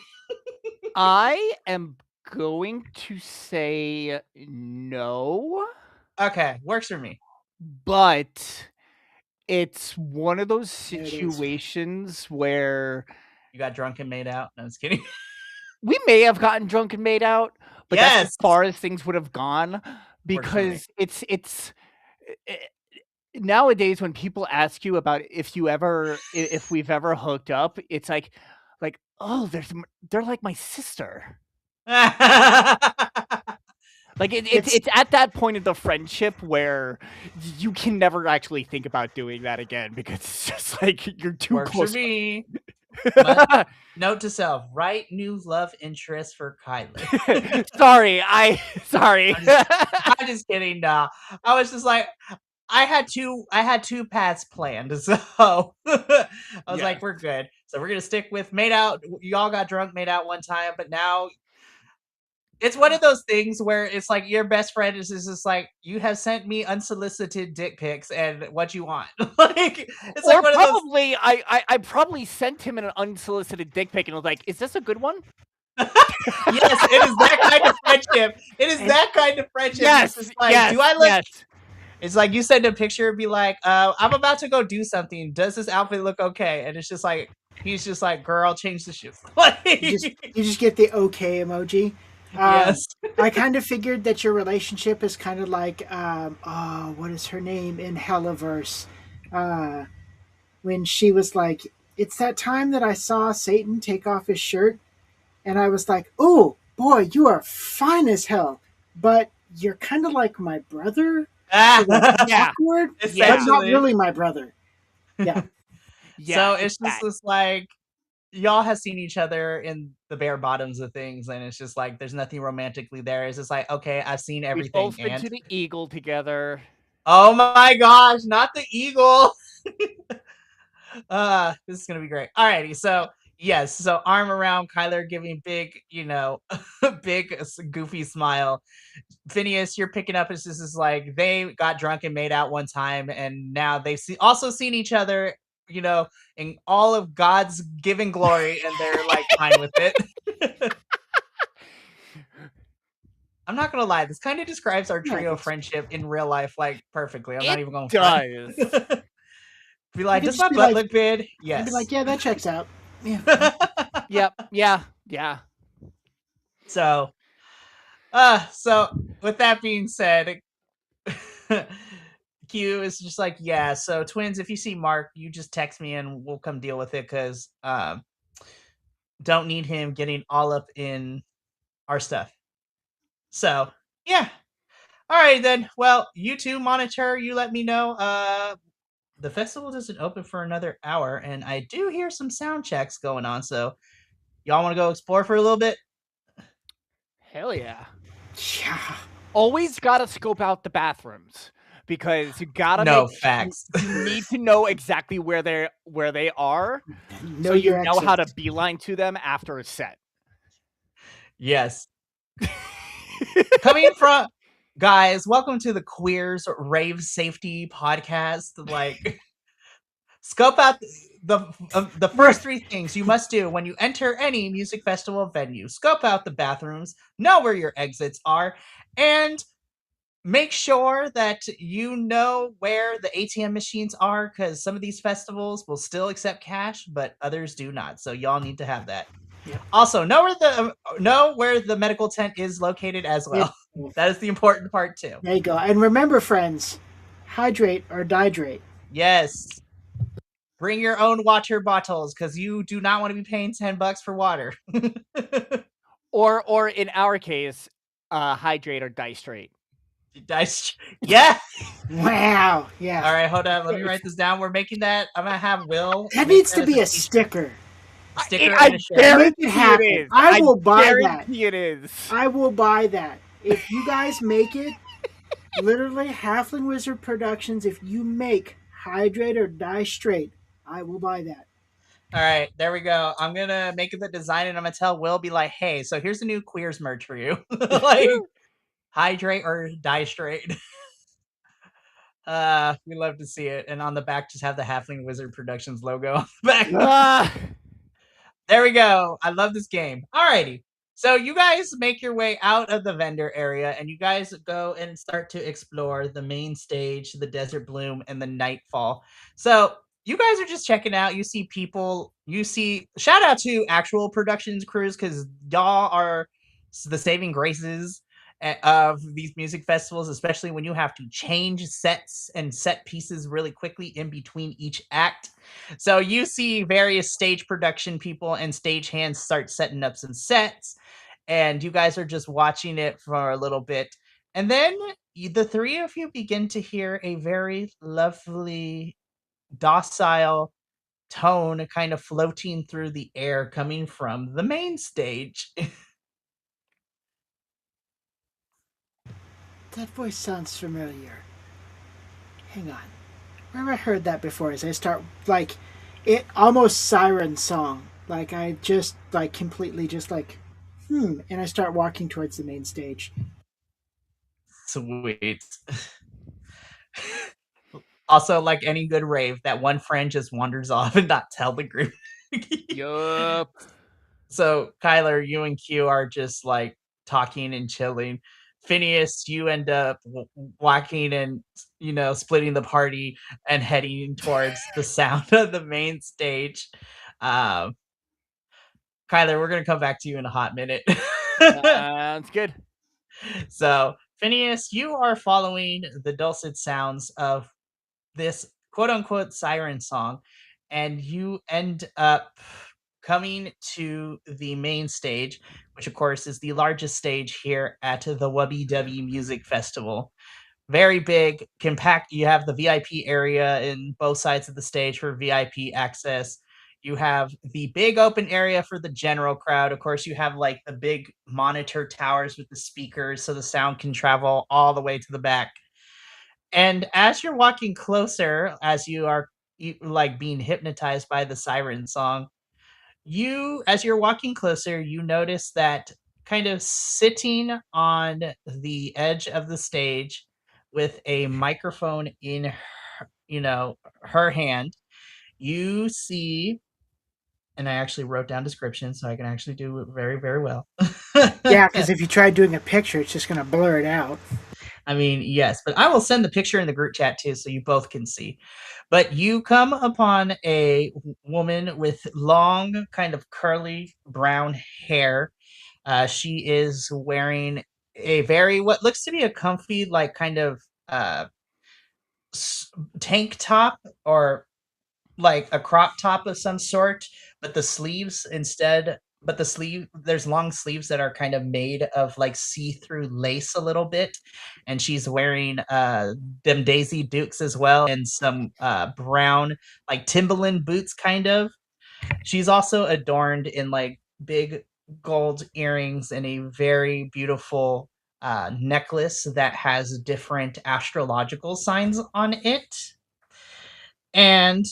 I am going to say no. Okay, works for me. But it's one of those situations where you got drunk and made out. No, I was kidding. We may have gotten drunk and made out, but that's as far as things would have gone, because it's nowadays when people ask you about if we've ever hooked up, it's like, oh, they're like my sister. Like it's at that point of the friendship where you can never actually think about doing that again, because it's just like you're too close. For me. Note to self: write new love interest for Kyler. sorry. I'm just kidding. Nah, I was just like, I had two paths planned, so I was like, we're good. So we're gonna stick with made out. Y'all got drunk, made out one time, but now it's one of those things where it's like your best friend is just like, you have sent me unsolicited dick pics, and what you want? Like it's Or like one of those. probably I probably sent him an unsolicited dick pic and was like, "Is this a good one?" Yes, it is that kind of friendship. It is that kind of friendship. Yes, It's just like, yes, do I look? yes. It's like you send a picture and be like, I'm about to go do something. Does this outfit look okay? And it's just like he's just like, girl, change the shoes. You just get the okay emoji. Yes. I kind of figured that your relationship is kind of like, what is her name in Helliverse? When she was like, it's that time that I saw Satan take off his shirt, and I was like, oh boy, you are fine as hell, but you're kind of like my brother. So that's Yeah. awkward, but not Essentially. really my brother. Yeah. So it's just this like, y'all have seen each other in the bare bottoms of things, and it's just like there's nothing romantically there. It's just like, okay, I've seen We've everything. both been And to the Eagle together. oh my gosh, not the eagle. This is gonna be great. Alrighty, so yes, so arm around Kyler, giving big, big goofy smile. Phineas, you're picking up. It's just is like they got drunk and made out one time, and now they've also seen each other, in all of God's given glory, and they're like fine with it. I'm not gonna lie, this kind of describes our trio friendship in real life like perfectly. I'm not even going to front. Be like, does my butt look big? Yes. I'd be like, yeah, that checks out. Yeah. Yep. Yeah. So with that being said, Q is just like, yeah, so twins, if you see Mark, you just text me and we'll come deal with it, because don't need him getting all up in our stuff. So yeah. All right then. Well, you two monitor, you let me know. The festival doesn't open for another hour, and I do hear some sound checks going on, so y'all want to go explore for a little bit? Hell yeah. Yeah. Always gotta scope out the bathrooms, because you gotta facts. You need to know exactly where they are, Know so you your know how to exits. beeline to them after a set. Yes. Coming from guys, welcome to the QUEERZ Rave Safety Podcast. Like, scope out the first three things you must do when you enter any music festival venue. Scope out the bathrooms, know where your exits are, and make sure that you know where the ATM machines are, because some of these festivals will still accept cash, but others do not. So y'all need to have that. Yep. Also, know where the medical tent is located as well. That is the important part too. There you go. And remember, friends, hydrate or dihydrate. Yes. Bring your own water bottles, because you do not want to be paying $10 for water. Or in our case, hydrate or die straight. Yeah. Wow. Yeah. All right, hold on. Let me write this down. We're making that. I'm gonna have Will. That needs to be a sticker. Sticker I and a shirt. Make it happen. I will buy that. It is. I will buy that. If you guys make it, literally Halfling Wizard Productions, if you make hydrate or die straight, I will buy that. All right, there we go. I'm gonna make the design, and I'm gonna tell Will, be like, hey, so here's the new QUEERZ merch for you. Like, hydrate or die straight. We love to see it. And on the back, just have the Halfling Wizard Productions logo on the back. There we go. I love this game. Alrighty. So you guys make your way out of the vendor area, and you guys go and start to explore the main stage, the Desert Bloom, and the Nightfall. So you guys are just checking out. You see people. You see. Shout out to actual productions crews, because y'all are the saving graces of these music festivals, especially when you have to change sets and set pieces really quickly in between each act. So you see various stage production people and stage hands start setting up some sets, and you guys are just watching it for a little bit. And then the three of you begin to hear a very lovely, docile tone kind of floating through the air coming from the main stage. That voice sounds familiar. Hang on. Where have I heard that before? As I start, like, it almost siren song. Like, I just, like, completely just, like, and I start walking towards the main stage. Sweet. Also, like any good rave, that one friend just wanders off and not tell the group. Yup. So, Kyler, you and Q are just like talking and chilling. Phineas, you end up walking and splitting the party and heading towards the sound of the main stage. Um, Kyler, we're gonna come back to you in a hot minute. Sounds good. So, Phineas, you are following the dulcet sounds of this quote unquote siren song, and you end up coming to the main stage, which of course is the largest stage here at the Wubby Dubby Music Festival. Very big, compact. You have the VIP area in both sides of the stage for VIP access. You have the big open area for the general crowd. Of course, you have like the big monitor towers with the speakers so the sound can travel all the way to the back. And as you're walking closer, as you are like being hypnotized by the siren song, as you're walking closer, you notice that kind of sitting on the edge of the stage with a microphone in her hand, you see, and I actually wrote down descriptions so I can actually do it very, very well. Yeah, because if you try doing a picture, it's just going to blur it out. I mean, yes, but I will send the picture in the group chat too so you both can see. But you come upon a woman with long, kind of curly brown hair. She is wearing a very, what looks to be a comfy, like kind of uh, tank top or like a crop top of some sort, but there's long sleeves that are kind of made of like see-through lace a little bit, and she's wearing them Daisy Dukes as well and some brown like Timberland boots kind of. She's also adorned in like big gold earrings and a very beautiful necklace that has different astrological signs on it. And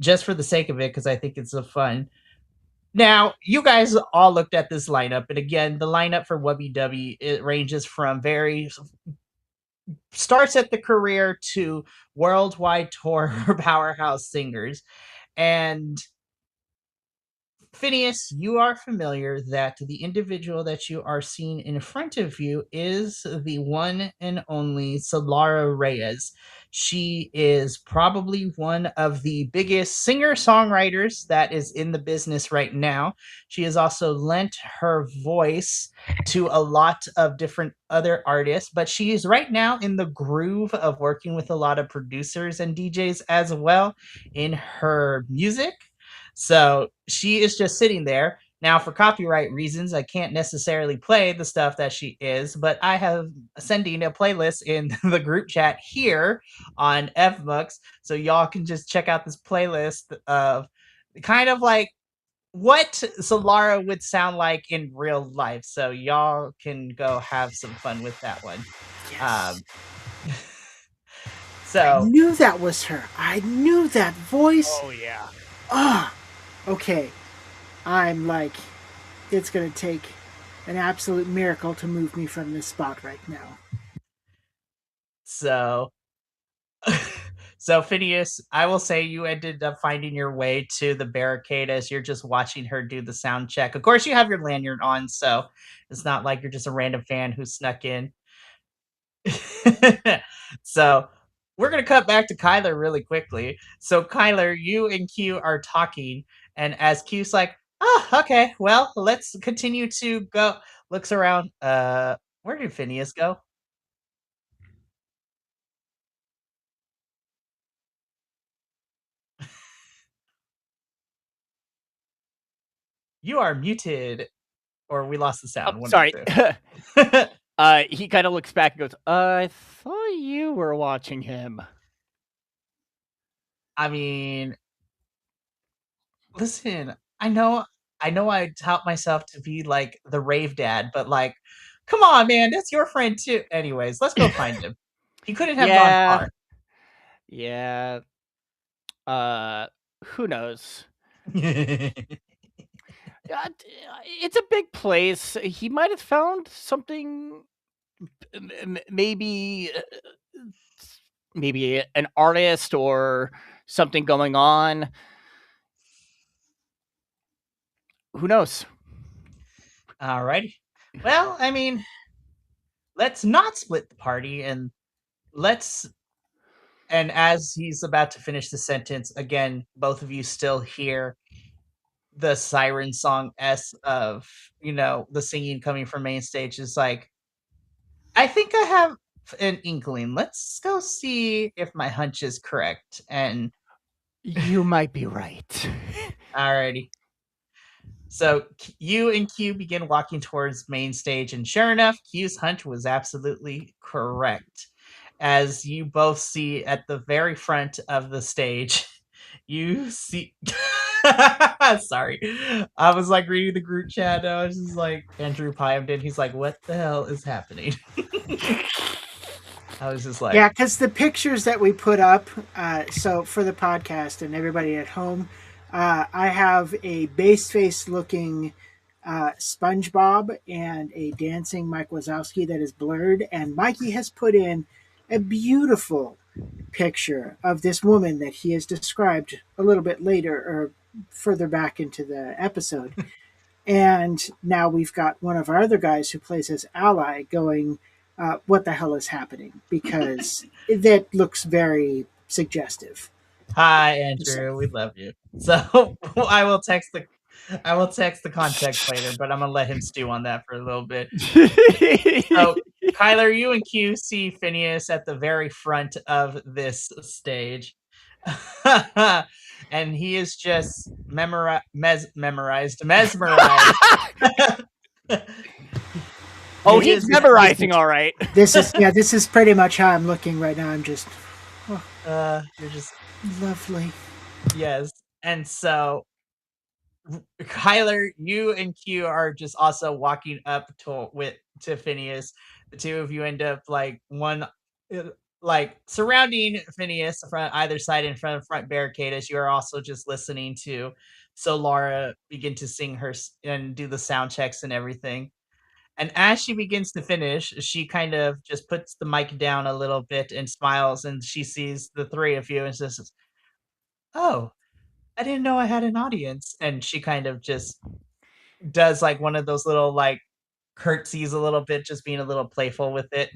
just for the sake of it, because I think it's so fun. Now, you guys all looked at this lineup, and again, the lineup for Wubby Dubby, it ranges from starts at the career to worldwide tour powerhouse singers. And Phineas, you are familiar that the individual that you are seeing in front of you is the one and only Solara Reyes. She is probably one of the biggest singer-songwriters that is in the business right now. She has also lent her voice to a lot of different other artists, but she is right now in the groove of working with a lot of producers and DJs as well in her music. So she is just sitting there. Now, for copyright reasons, I can't necessarily play the stuff that she is, but I have sending a playlist in the group chat here on FMux, so y'all can just check out this playlist of kind of like what Solara would sound like in real life. So y'all can go have some fun with that one. Yes. I So knew that was her. I knew that voice. Oh yeah. Okay. I'm like, it's going to take an absolute miracle to move me from this spot right now. so So Phineas, I will say you ended up finding your way to the barricade as you're just watching her do the sound check. Of course, you have your lanyard on, so it's not like you're just a random fan who snuck in. So we're gonna cut back to Kyler really quickly. So Kyler, you and Q are talking, and as Q's like, "Oh, okay, well, let's continue to go." Looks around. Where did Phineas go? You are muted, or we lost the Oh, sound. One of sorry. the two. He kind of looks back and goes, I thought you were watching him. I mean, listen, I tout myself to be like the rave dad, but like, come on, man, that's your friend too. Anyways, let's go find him. He couldn't have gone Yeah. far. Yeah. Who knows? It's a big place. He might have found something, maybe, maybe an artist or something going on. Who knows? Alrighty. Well, I mean, let's not split the party and let's and as he's about to finish the sentence, again, both of you still hear the siren song S of, the singing coming from main stage is like, I think I have an inkling. Let's go see if my hunch is correct. And You might be right. alrighty. So you and Q begin walking towards main stage, and sure enough, Q's hunch was absolutely correct. As you both see at the very front of the stage, you see. Sorry, I was like reading the group chat. And I was just like Andrew Pyamden. He's like, "What the hell is happening?" I was just like, Yeah, because the pictures that we put up, so for the podcast and everybody at home, I have a base face looking SpongeBob and a dancing Mike Wazowski that is blurred, and Mikey has put in a beautiful picture of this woman that he has described a little bit later or further back into the episode. And now we've got one of our other guys who plays as Ally going, what the hell is happening? Because that looks very suggestive. "Hi, Andrew. We love you." So I will text the context later, but I'm gonna let him stew on that for a little bit. So, Kyler, you and Q see Phineas at the very front of this stage. And he is just mesmerized. Oh, He he's is memorizing all right. This is pretty much how I'm looking right now. I'm just you're just lovely. yes. And so Kyler, you and Q are just also walking up to Phineas. The two of you end up like like surrounding Phineas from either side in front of front barricade as you are also just listening to Solara begin to sing and do the sound checks and everything. And as she begins to finish, she kind of just puts the mic down a little bit and smiles, and she sees the three of you and says, "Oh, I didn't know I had an audience." And she kind of just does like one of those little like curtsies a little bit, just being a little playful with it.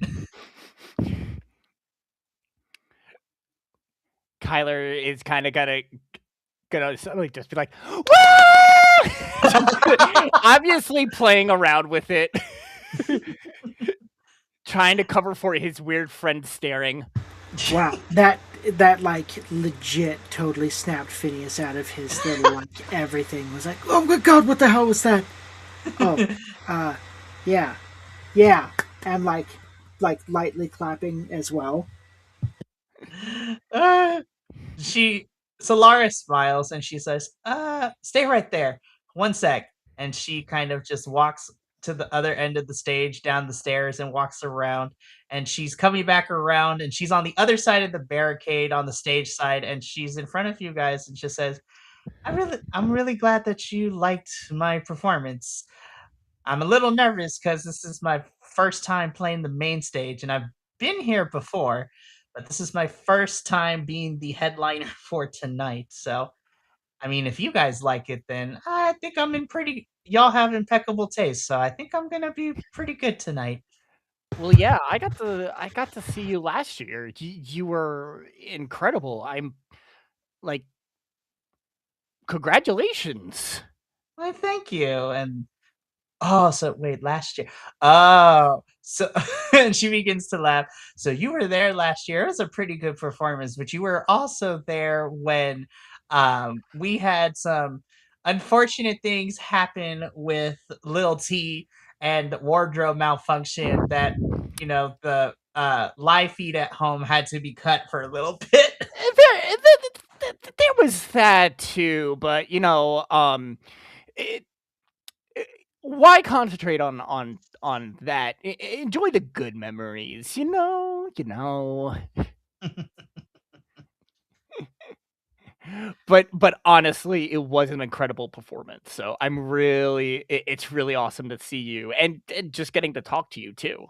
Kyler is kind of gonna suddenly just be like, "Woo!" Obviously playing around with it, trying to cover for his weird friend staring. Wow, that like legit totally snapped Phineas out of his little like everything was like, oh my god, what the hell was that? Oh, yeah, and like lightly clapping as well. Uh, Solara smiles and she says, stay right there. One sec. And she kind of just walks to the other end of the stage, down the stairs, and walks around. And she's coming back around, and she's on the other side of the barricade on the stage side, and she's in front of you guys and just says, I'm really glad that you liked my performance. I'm a little nervous because this is my first time playing the main stage, and I've been here before, but this is my first time being the headliner for tonight. So, I mean, if you guys like it, then I think I'm in pretty. Y'all have impeccable taste, so I think I'm gonna be pretty good tonight. Well, yeah, I got to see you last year. You were incredible. I'm like, congratulations. Why, thank you. And oh, so wait, last year. Oh, so and she begins to laugh. So you were there last year. It was a pretty good performance, but you were also there when we had some unfortunate things happen with Lil T and wardrobe malfunction that the live feed at home had to be cut for a little bit. There was that too, but it, why concentrate on that? Enjoy the good memories, But honestly, it was an incredible performance. So it's really awesome to see you and just getting to talk to you too.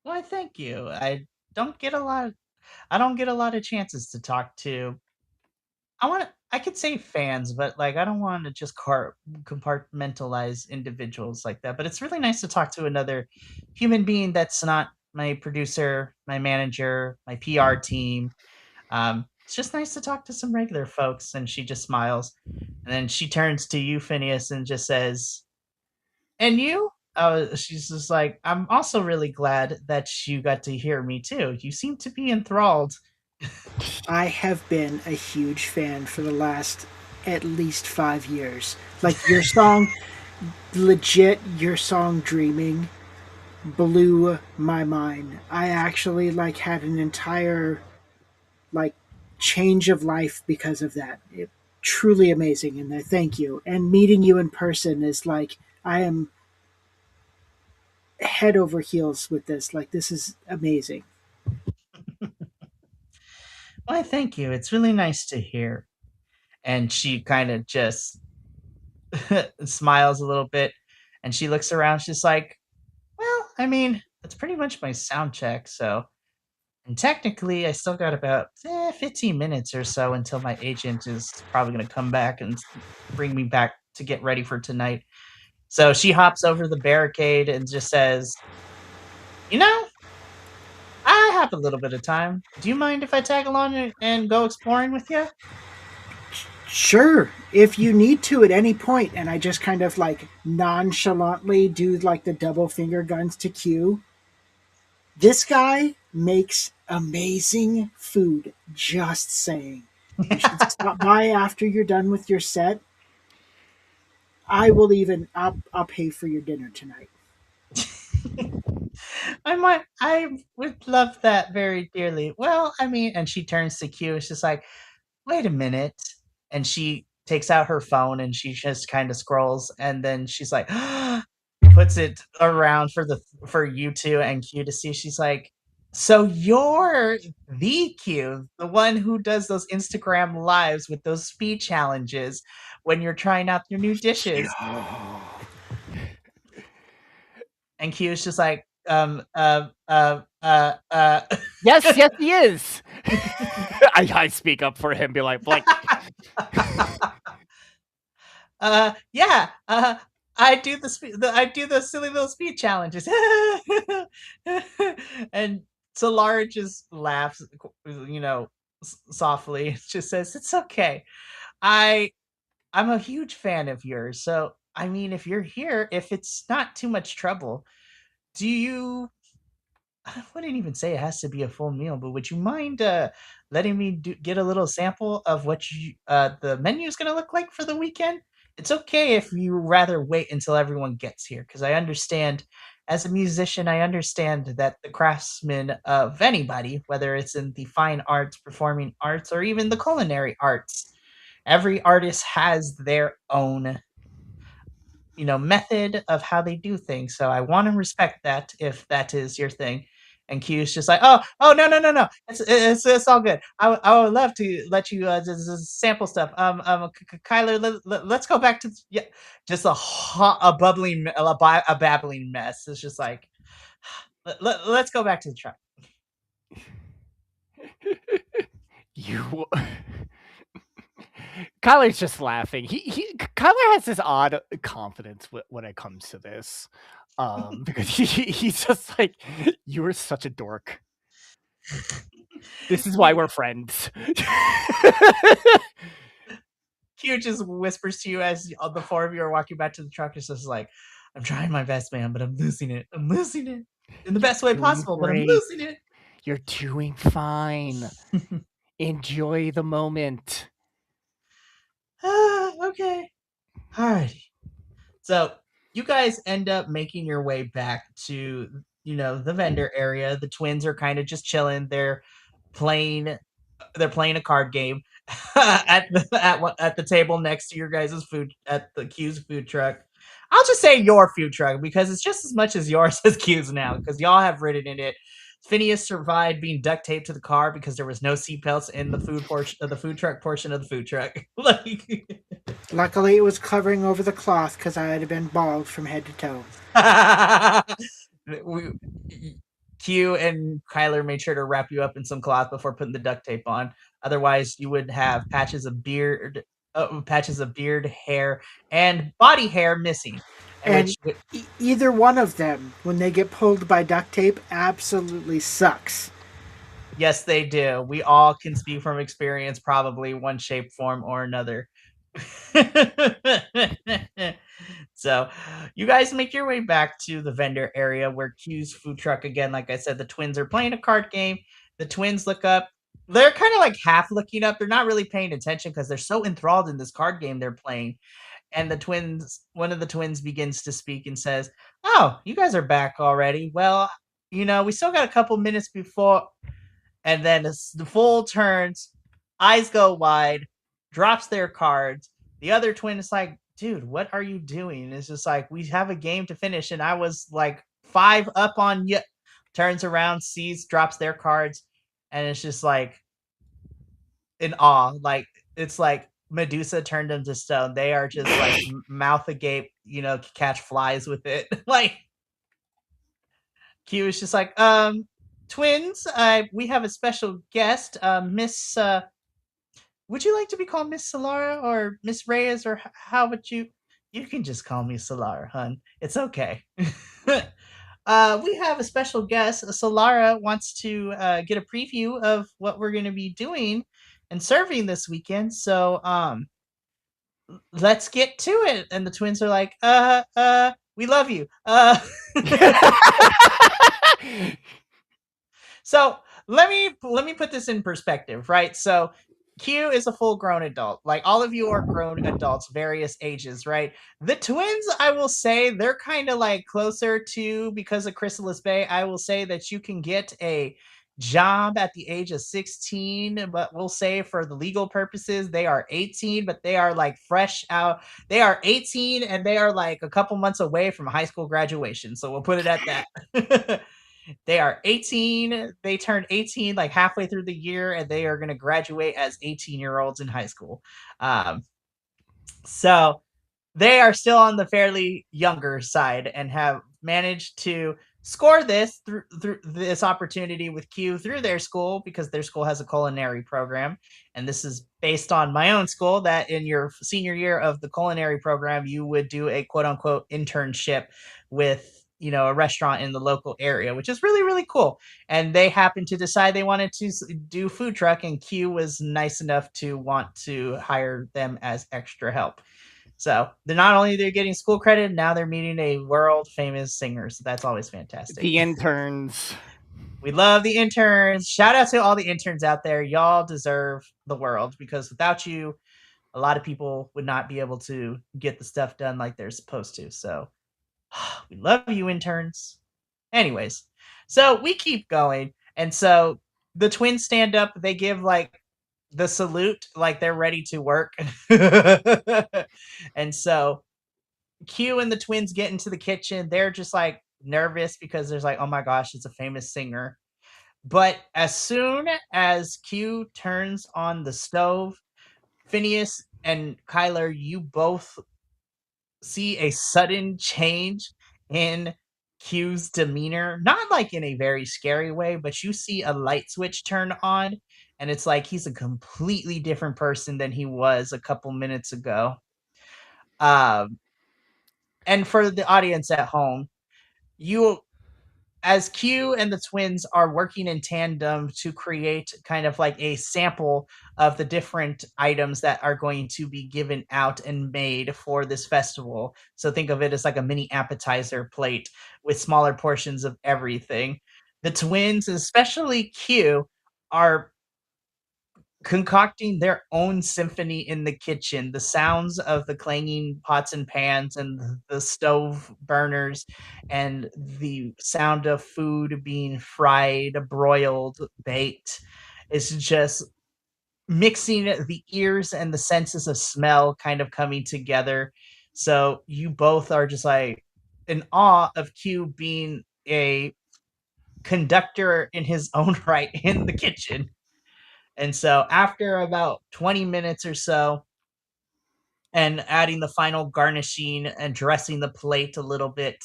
Why, thank you. Don't get a lot I don't get a lot of chances to talk to I could say fans, but, like, I don't wanna just compartmentalize individuals like that, but it's really nice to talk to another human being that's not my producer, my manager, my PR team. It's just nice to talk to some regular folks, and she just smiles, and then she turns to you, Phineas, and just says, "And you?" She's just like, "I'm also really glad that you got to hear me too. You seem to be enthralled." I have been a huge fan for the last at least 5 years. Like your song, legit, your song "Dreaming" blew my mind. I actually like had an entire like change of life because of that. Truly amazing, and I thank you. And meeting you in person is like I am head over heels with this. Like this is amazing. Why, thank you. It's really nice to hear. And she kinda just smiles a little bit, and she looks around, she's like, "Well, I mean, that's pretty much my sound check, so and technically, I still got about, 15 minutes or so until my agent is probably gonna come back and bring me back to get ready for tonight." So she hops over the barricade and just says, "You know, I have a little bit of time. Do you mind if I tag along and go exploring with you?" Sure, if you need to at any point, and I just kind of like nonchalantly do like the double finger guns to Q. This guy makes amazing food. Just saying. You should stop by after you're done with your set. I'll pay for your dinner tonight. I would love that very dearly. Well, I mean, and she turns to Q, it's just like, "Wait a minute." And she takes out her phone and she just kinda scrolls, and then she's like, puts it around for you 2 and Q to see. She's like, "So you're the Q, the one who does those Instagram lives with those speed challenges when you're trying out your new dishes." Yeah. And Q is just like, " Yes, yes, he is. I speak up for him, be like, Yeah, I do the silly little speed challenges." And Solara just laughs, softly. Just says, "It's okay. I I'm a huge fan of yours. So, I mean, if you're here, if it's not too much trouble, do you I wouldn't even say it has to be a full meal, but would you mind, letting me get a little sample of what the menu is gonna look like for the weekend? It's okay if you rather wait until everyone gets here, because I understand as a musician, I understand that the craftsman of anybody, whether it's in the fine arts, performing arts, or even the culinary arts, every artist has their own method of how they do things. So I want to respect that if that is your thing. And Q's just like, oh, no, no, no, no, it's all good. I would love to let you sample stuff. Kyler, let's go back to yeah, just a bubbling, a babbling mess. It's just like, let's go back to the truck. you. Kyler's just laughing. Kyler has this odd confidence when it comes to this, because he's just like, you are such a dork. This is why we're friends. Q just whispers to you as the four of you are walking back to the truck. It's just like, I'm trying my best, man, but I'm losing it. I'm losing it in the best way Doing possible, but I'm great. losing it. You're doing fine. Enjoy the moment. Okay. Alrighty. So you guys end up making your way back to, the vendor area. The twins are kind of just chilling. They're playing. They're playing a card game at the table next to your guys' food at the Q's food truck. I'll just say your food truck because it's just as much as yours as Q's now because y'all have ridden in it. Phineas survived being duct taped to the car because there was no seatbelts in the food portion of the food truck portion of the food truck. Like, Luckily, it was covering over the cloth because I had been bald from head to toe. we, Q and Kyler made sure to wrap you up in some cloth before putting the duct tape on. Otherwise, you would have patches of beard, hair, and body hair missing. And either one of them, when they get pulled by duct tape, absolutely sucks. Yes, they do. We all can speak from experience, probably one shape, form, or another. So, you guys make your way back to the vendor area where Q's food truck again. Like I said, the twins are playing a card game. The twins look up. They're kind of like half looking up. They're not really paying attention because they're so enthralled in this card game they're playing. And one of the twins begins to speak and says, "Oh, you guys are back already. Well, we still got a couple minutes before." And then the fool turns, eyes go wide, drops their cards. The other twin is like, "Dude, what are you doing?" It's just like, "We have a game to finish, and I was like 5 up on you." Turns around, sees, drops their cards, and it's just like in awe. Like, it's like Medusa turned them to stone. They are just like mouth agape, catch flies with it. Like, Q is just like, twins, we have a special guest, Miss. Would you like to be called Miss Solara or Miss Reyes, or how would you? You can just call me Solara, hun. It's okay. We have a special guest. Solara wants to get a preview of what we're going to be doing and serving this weekend. So, let's get to it. And the twins are like, we love you. So let me put this in perspective, right? So Q is a full grown adult. Like, all of you are grown adults, various ages, right? The twins, I will say, they're kind of like closer to, because of Chrysalis Bay, I will say that you can get a job at the age of 16, but we'll say for the legal purposes, they are 18, but they are like fresh out. They are 18 and they are like a couple months away from high school graduation. So we'll put it at that. They are 18. They turned 18 like halfway through the year, and they are going to graduate as 18-year-olds in high school. So they are still on the fairly younger side and have managed to score this through this opportunity with Q through their school, because their school has a culinary program. And this is based on my own school, that in your senior year of the culinary program, you would do a quote unquote internship with a restaurant in the local area, which is really, really cool. And they happened to decide they wanted to do food truck, and Q was nice enough to want to hire them as extra help. So they're not only they're getting school credit, now they're meeting a world famous singer. So that's always fantastic. The interns. We love the interns. Shout out to all the interns out there. Y'all deserve the world, because without you, a lot of people would not be able to get the stuff done like they're supposed to. So we love you, interns. Anyways, so we keep going. And so the twins stand up. They give like the salute, like they're ready to work. And so Q and the twins get into the kitchen. They're just like nervous because there's like, oh my gosh, it's a famous singer. But as soon as Q turns on the stove, Phineas and Kyler, you both see a sudden change in Q's demeanor. Not like in a very scary way, but you see a light switch turn on, and it's like he's a completely different person than he was a couple minutes ago. And for the audience at home, you, as Q and the twins are working in tandem to create kind of like a sample of the different items that are going to be given out and made for this festival. So think of it as like a mini appetizer plate with smaller portions of everything. The twins, especially Q, are concocting their own symphony in the kitchen. The sounds of the clanging pots and pans and the stove burners, and the sound of food being fried, broiled, baked, is just mixing the ears and the senses of smell kind of coming together. So you both are just like in awe of Q being a conductor in his own right in the kitchen. And so after about 20 minutes or so, and adding the final garnishing and dressing the plate a little bit,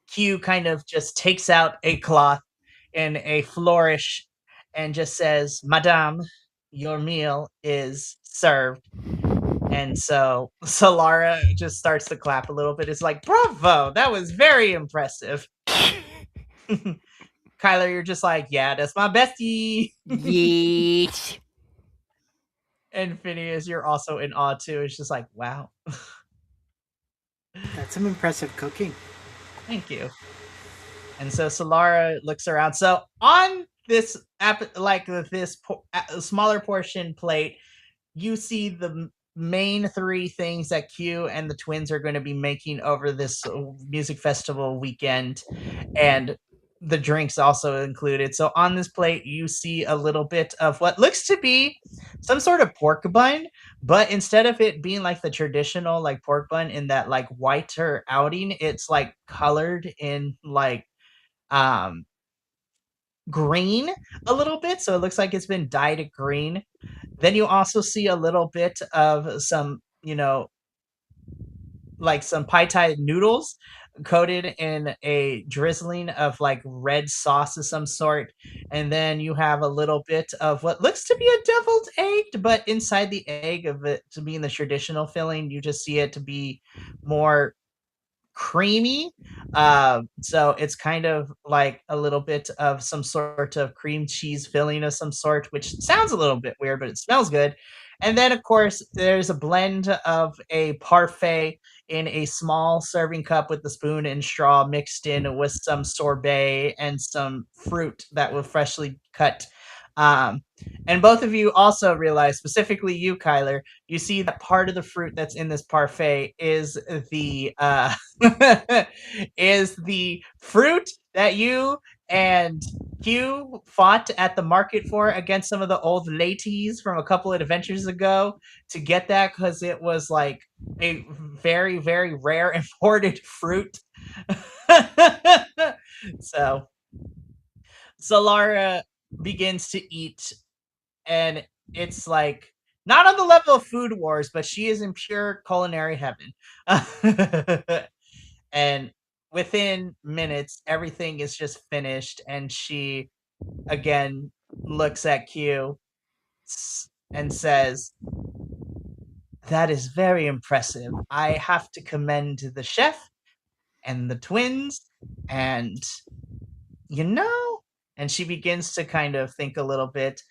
Q kind of just takes out a cloth in a flourish and just says, Madame, your meal is served. And so Solara just starts to clap a little bit. It's like, bravo, that was very impressive. Kyler, you're just like, yeah, that's my bestie. Yeet. And Phineas, you're also in awe too. It's just like, wow, That's some impressive cooking. thank you. And so Solara looks around. So on this smaller portion plate, you see the main three things that Q and the twins are going to be making over this music festival weekend, and the drinks also included. So on this plate, you see a little bit of what looks to be some sort of pork bun, but instead of it being like the traditional like pork bun in that like whiter outing, it's like colored in like um green a little bit, so it looks like it's been dyed green. Then you also see a little bit of some, like some pai tai noodles coated in a drizzling of like red sauce of some sort. And then you have a little bit of what looks to be a deviled egg, but inside the egg of it to be in the traditional filling, you just see it to be more creamy. So it's kind of like a little bit of some sort of cream cheese filling of some sort, which sounds a little bit weird, but it smells good. And then, of course, there's a blend of a parfait in a small serving cup with the spoon and straw mixed in with some sorbet and some fruit that was freshly cut. Um, and both of you also realize, specifically you, Kyler, you see that part of the fruit that's in this parfait is the is the fruit that you and Q fought at the market for against some of the old ladies from a couple of adventures ago to get that, because it was like a very, very rare imported fruit. So Solara begins to eat, and it's like not on the level of Food Wars, but she is in pure culinary heaven. And within minutes, everything is just finished, and she again looks at Q and says, that is very impressive. I have to commend the chef and the twins, and you know, and she begins to kind of think a little bit.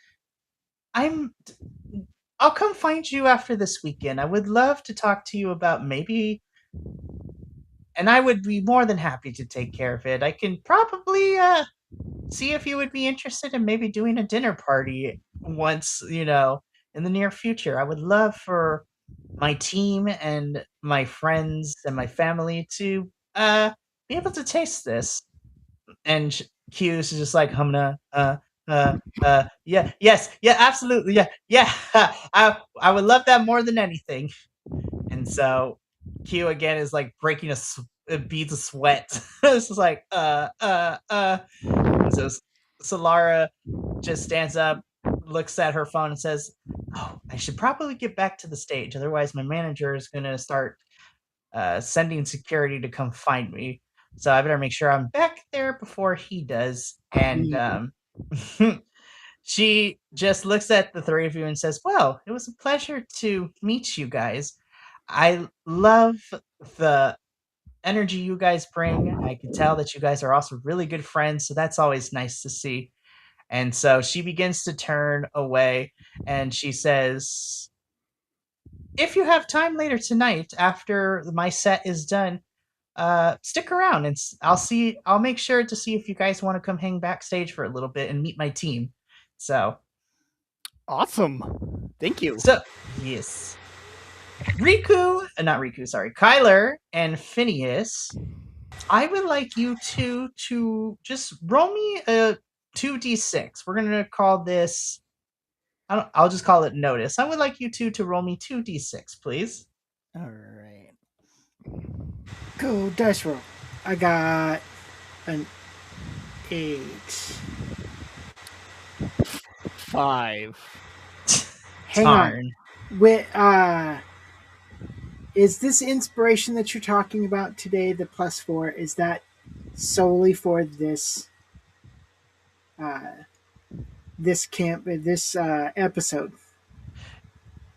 I'll come find you after this weekend. I would love to talk to you about maybe, and I would be more than happy to take care of it. I can probably see if you would be interested in maybe doing a dinner party once, in the near future. I would love for my team and my friends and my family to be able to taste this. And Q's just like Humna, yeah, yes, yeah, absolutely, yeah. I would love that more than anything. And so Q again is like breaking beads of sweat. It's just like And so Solara just stands up, looks at her phone, and says, "Oh, I should probably get back to the stage. Otherwise, my manager is gonna start sending security to come find me. So I better make sure I'm back there before he does." And she just looks at the three of you and says, well, it was a pleasure to meet you guys. I love the energy you guys bring. I can tell that you guys are also really good friends, so that's always nice to see. And so she begins to turn away, and she says, if you have time later tonight after my set is done, stick around and I'll make sure to see if you guys want to come hang backstage for a little bit and meet my team. So awesome. Thank you. So yes. Kyler and Phineas, I would like you two to just roll me a 2d6. We're gonna call this I'll just call it notice. I would like you two to roll me 2d6, please. All right. Go dice roll. I got an 8. 5. Hang Darn. on. With is this inspiration that you're talking about today, the +4, is that solely for this episode?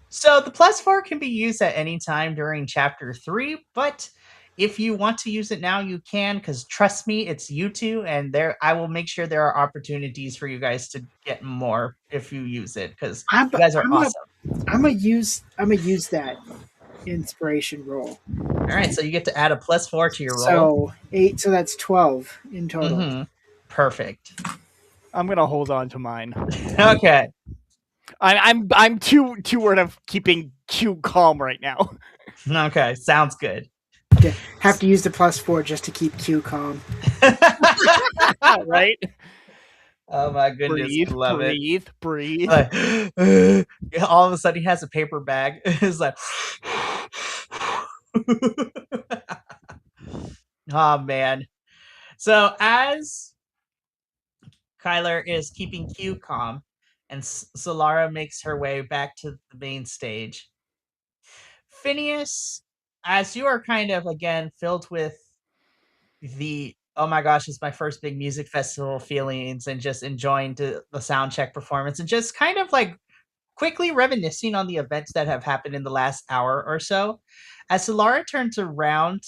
So the +4 can be used at any time during chapter 3, but if you want to use it now, you can, because trust me, it's you two, and I will make sure there are opportunities for you guys to get more if you use it, because I'm you guys are awesome. I'm gonna use that inspiration roll. All right, so you get to add a +4 to your roll. So 8, so that's 12 in total. Mm-hmm. Perfect. I'm gonna hold on to mine. Okay. I'm too worried of keeping Q calm right now. Okay, sounds good. Have to use the +4 just to keep Q calm. Right? Oh my goodness, Breathe, I love breathe, breathe. it. Like, all of a sudden, he has a paper bag. It's like, oh man. So as Kyler is keeping Q calm, and Solara makes her way back to the main stage, Phineas, as you are kind of again filled with the oh my gosh, it's my first big music festival feelings and just enjoying the sound check performance and just kind of like quickly reminiscing on the events that have happened in the last hour or so. As Solara turns around,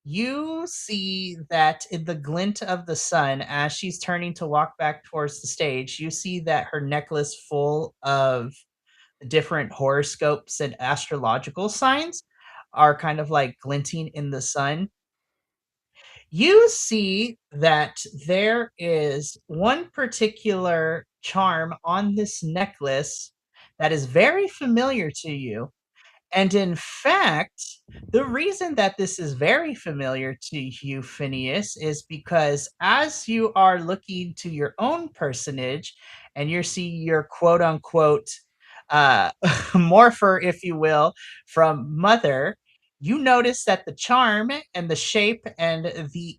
you see that in the glint of the sun, as she's turning to walk back towards the stage, you see that her necklace full of different horoscopes and astrological signs are kind of like glinting in the sun. You see that there is one particular charm on this necklace that is very familiar to you. And in fact, the reason that this is very familiar to you, Phineas, is because as you are looking to your own personage and you see your quote unquote morpher, if you will, from Mother, you notice that the charm and the shape and the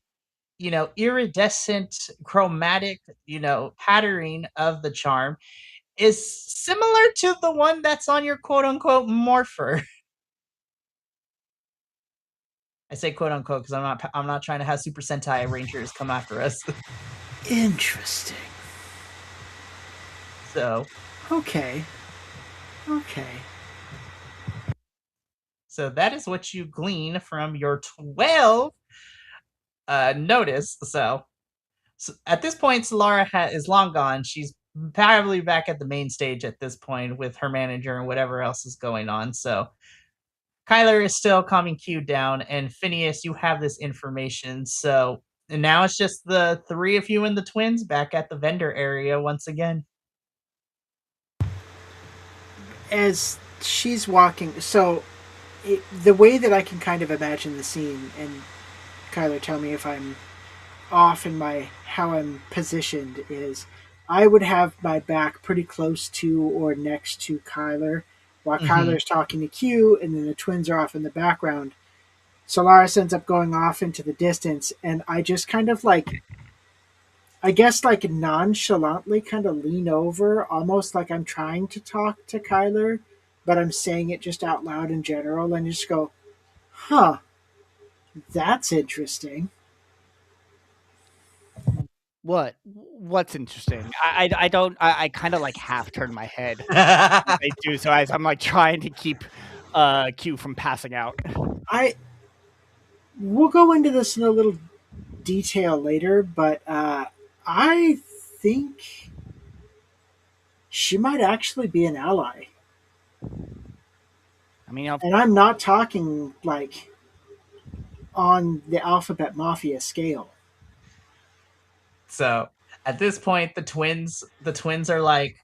iridescent chromatic, patterning of the charm is similar to the one that's on your quote unquote morpher. I say quote unquote because I'm not trying to have Super Sentai Rangers come after us. Interesting. So Okay. So that is what you glean from your 12 notice. So at this point, Solara is long gone. She's probably back at the main stage at this point with her manager and whatever else is going on. So Kyler is still calming Q down, and Phineas, you have this information. So and now it's just the three of you and the twins back at the vendor area once again. As she's walking, so the way that I can kind of imagine the scene, and Kyler, tell me if I'm off in how I'm positioned, is I would have my back pretty close to or next to Kyler while Kyler's talking to Q, and then the twins are off in the background. Solaris ends up going off into the distance, and I just kind of I guess nonchalantly kind of lean over, almost like I'm trying to talk to Kyler, but I'm saying it just out loud in general, and just go, huh, that's interesting. What's interesting? I don't. I kind of like half turn my head. I do so as I'm like trying to keep Q from passing out. We'll go into this in a little detail later, but I think she might actually be an ally. I mean, and I'm not talking like on the Alphabet Mafia scale. So at this point, the twins are like,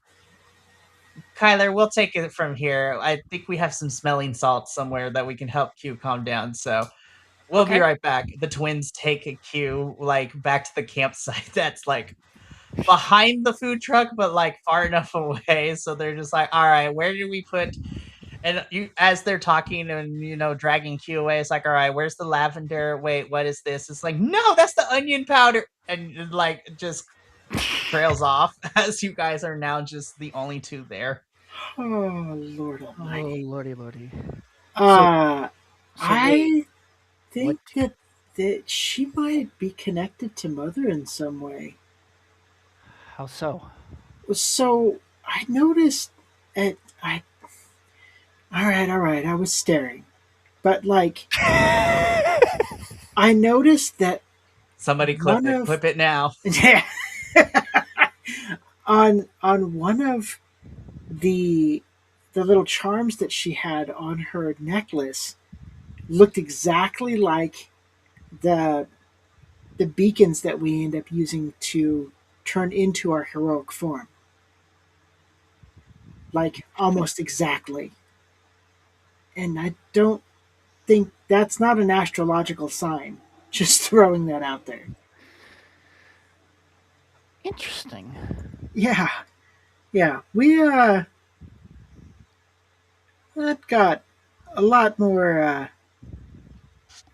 Kyler, we'll take it from here. I think we have some smelling salts somewhere that we can help Q calm down. So we'll be right back. The twins take a Q like back to the campsite that's like behind the food truck, but like far enough away. So they're just like, all right, where do we put? And you, as they're talking and dragging Q away, it's like, all right, where's the lavender? Wait, what is this? It's like, no, that's the onion powder, and like just trails off as you guys are now just the only two there. Oh Lord Oh Almighty. lordy, lordy. So Uh, so wait, I what? think that she might be connected to Mother in some way. How so? So I noticed at I all right, I was staring. But like I noticed that Somebody clip one it, of clip it now. yeah, on one of the the little charms that she had on her necklace looked exactly like the the beacons that we end up using to turn into our heroic form. Like almost exactly. And I don't think that's not an astrological sign. Just throwing that out there. Interesting. Yeah. Yeah. That got a lot more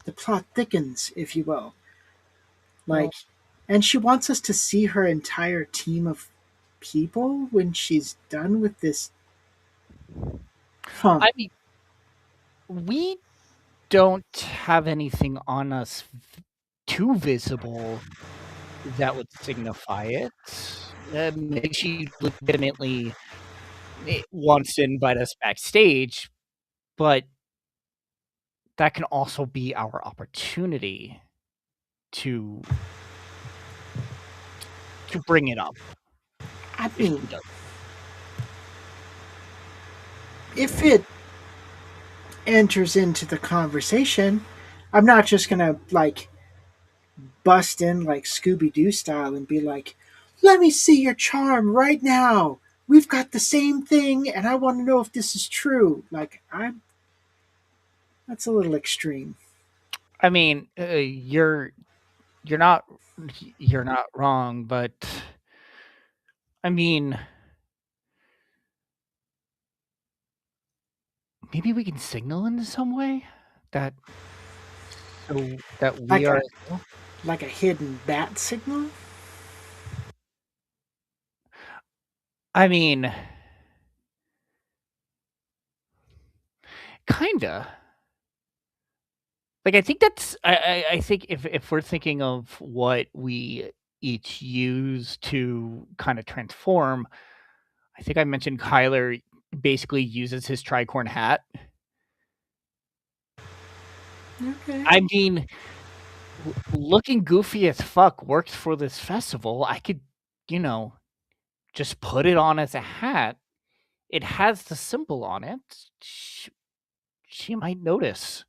the plot thickens, if you will. Like, Well, and she wants us to see her entire team of people when she's done with this. Huh. I mean, we don't have anything on us too visible that would signify it. Maybe she legitimately wants to invite us backstage, but that can also be our opportunity to bring it up I if mean, she does. if it enters into the conversation, I'm not just gonna like bust in like Scooby Doo style and be like, "Let me see your charm right now. We've got the same thing, and I want to know if this is true." Like, I'm that's a little extreme. I mean, you're not you're not wrong, but I mean, maybe we can signal in some way that so that we Like are a as well. like a hidden bat signal. I mean, kinda. Like, I think that's I think if we're thinking of what we each use to kinda transform, I think I mentioned Kyler basically uses his tricorn hat. Okay. I mean, looking goofy as fuck works for this festival. I could, you know, just put it on as a hat. It has the symbol on it. She might notice.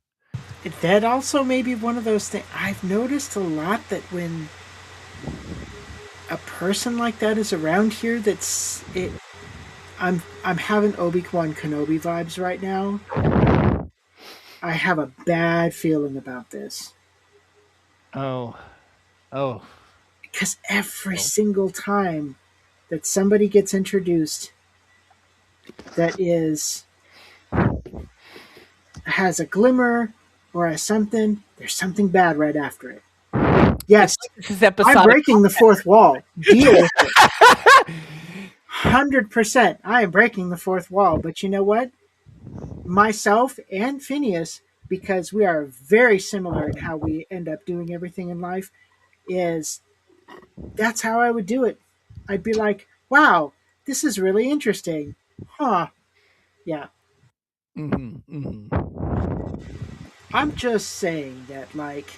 That also may be one of those things. I've noticed a lot that when a person like that is around here, that's it. I'm having Obi-Wan Kenobi vibes right now. I have a bad feeling about this Oh. Oh. because every Oh. single time that somebody gets introduced that is has a glimmer or a something, there's something bad right after it. It's Yes, like this is I'm episodic breaking the fourth wall. Deal with it. 100%. I am breaking the fourth wall. But you know what? Myself and Phineas, because we are very similar in how we end up doing everything in life, is that's how I would do it. I'd be like, wow, this is really interesting. Huh. Yeah. Mhm, mhm. I'm just saying that, like,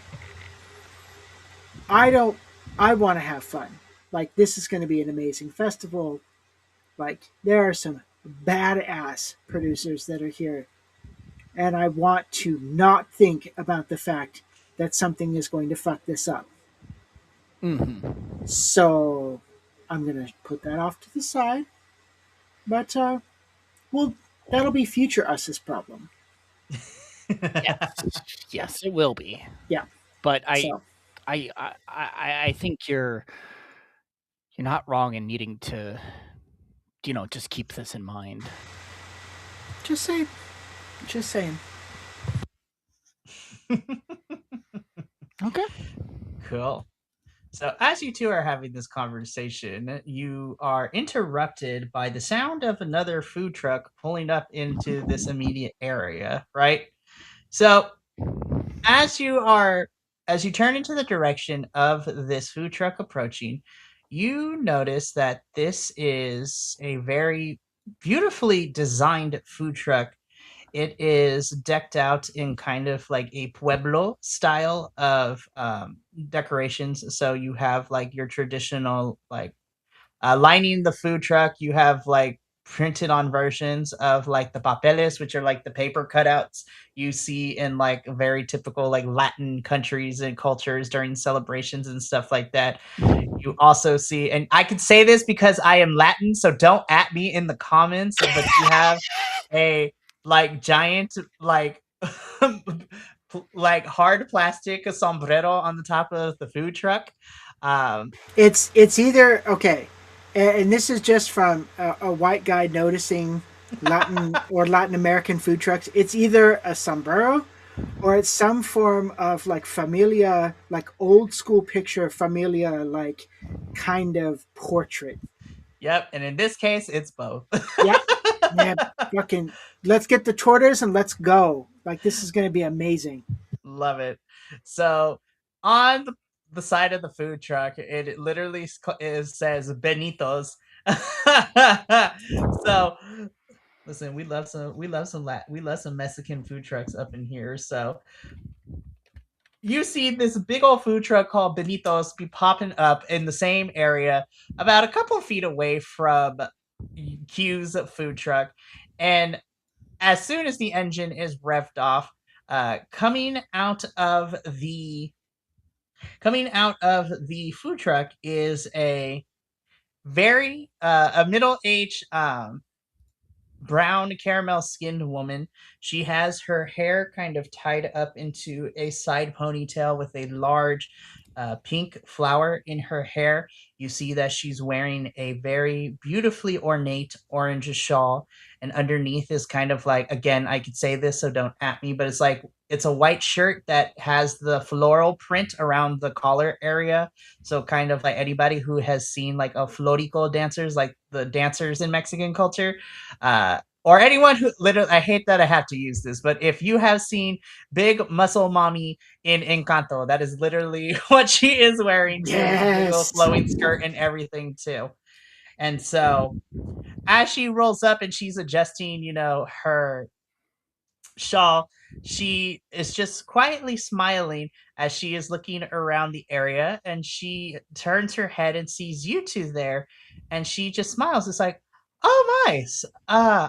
I don't, I want to have fun. Like, this is going to be an amazing festival. Like, there are some badass producers that are here. And I want to not think about the fact that something is going to fuck this up. Mhm. So I'm going to put that off to the side. But, well, that'll be future us's problem. Yes. Yes, it will be. Yeah. But So, I think You're not wrong in needing to, just keep this in mind. Just saying. Just saying. Okay. Cool. So, as you two are having this conversation, you are interrupted by the sound of another food truck pulling up into this immediate area, right? So, as you are as you turn into the direction of this food truck approaching, you notice that this is a very beautifully designed food truck. It is decked out in kind of like a pueblo style of decorations. So you have like your traditional like lining the food truck. You have like printed on versions of like the papeles, which are like the paper cutouts you see in like very typical like Latin countries and cultures during celebrations and stuff like that. You also see, and I can say this because I am Latin, so don't at me in the comments, but you have a like giant like like hard plastic sombrero on the top of the food truck. Um, It's either okay, and this is just from a white guy noticing Latin American food trucks. It's either a sombrero or it's some form of like familia, like old school picture familia, like kind of portrait. yep, and in this case, it's both. Yep. Yeah. Fucking. Let's get the tortoise and let's go. Like this is gonna be amazing. Love it. So on the side of the food truck, it literally says Benitos. So listen, we love some Mexican food trucks up in here. So you see this big old food truck called Benitos be popping up in the same area, about a couple of feet away from Q's food truck, and as soon as the engine is revved off, coming out of the food truck is a very a middle-aged brown caramel skinned woman. She has her hair kind of tied up into a side ponytail with a large pink flower in her hair. You see that she's wearing a very beautifully ornate orange shawl, and underneath is kind of like, again, I could say this, so don't at me, but it's a white shirt that has the floral print around the collar area. So kind of like anybody who has seen like a florico dancers, like the dancers in Mexican culture, or anyone who literally, I hate that I have to use this, but if you have seen Big Muscle Mommy in Encanto, that is literally what she is wearing too, with a big old Yes. flowing skirt and everything too. And so as she rolls up and she's adjusting, her shawl, she is just quietly smiling as she is looking around the area, and she turns her head and sees you two there, and she just smiles. It's like, oh my,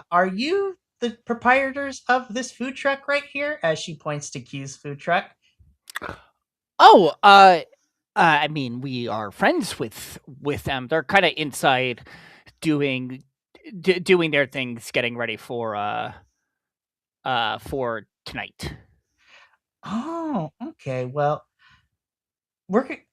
are you the proprietors of this food truck right here? As she points to Q's food truck. Oh, I mean, we are friends with them. They're kind of inside doing doing their things, getting ready for tonight. Oh, okay. Well,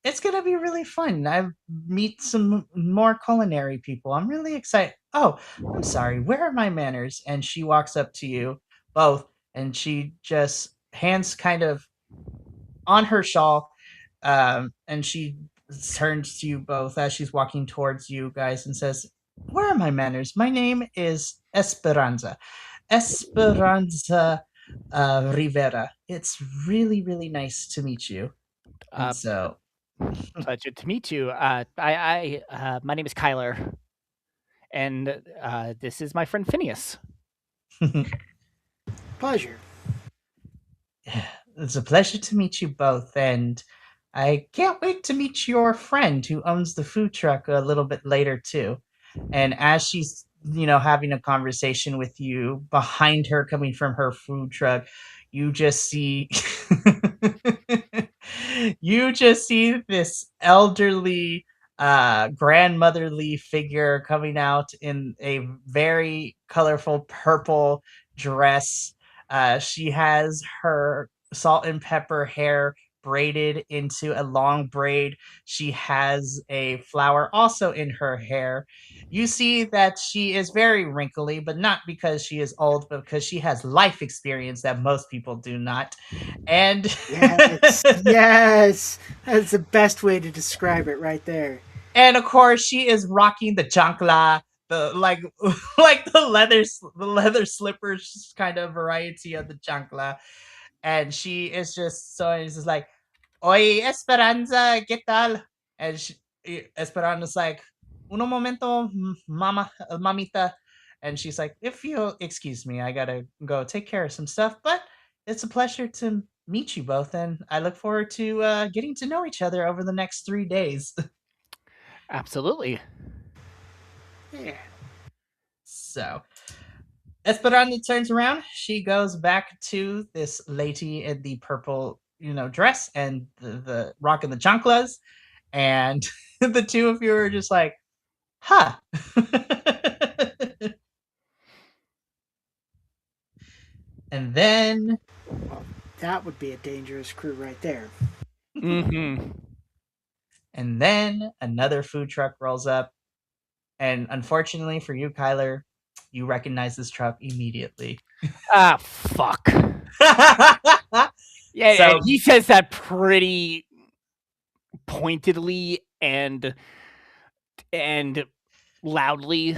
it's gonna be really fun. I meet some more culinary people. I'm really excited. Oh, I'm sorry. Where are my manners? And she walks up to you both, and she just hands kind of on her shawl, and she turns to you both as she's walking towards you guys and says, "Where are my manners? My name is Esperanza. Esperanza Rivera. It's really, really nice to meet you." And Uh, so Pleasure to meet you. My name is Kyler, and this is my friend Phineas. Pleasure. it's a pleasure to meet you both, and I can't wait to meet your friend who owns the food truck a little bit later too. And as she's, having a conversation with you, behind her coming from her food truck, you just see you just see this elderly grandmotherly figure coming out in a very colorful purple dress. She has her salt and pepper hair braided into a long braid. She has a flower also in her hair. You see that she is very wrinkly, but not because she is old, but because she has life experience that most people do not. And Yes, yes. That's the best way to describe it right there. and of course she is rocking the chancla, the like like the leather slippers kind of variety of the chancla. And she is just so it's just like, Oye, Esperanza, ¿qué tal? And Esperanza's like, uno momento, mama, mamita. And she's like, if you'll excuse me, I gotta go take care of some stuff, but it's a pleasure to meet you both, and I look forward to getting to know each other over the next 3 days. Absolutely. Yeah. So Esperanza turns around. She goes back to this lady in the purple, dress and the rock and the chanclas, and the two of you are just like, huh. And then Well, that would be a dangerous crew right there. Mm-hmm. and then another food truck rolls up, and unfortunately for you, Kyler, you recognize this truck immediately. Ah, fuck. Yeah, So and he says that pretty pointedly and loudly.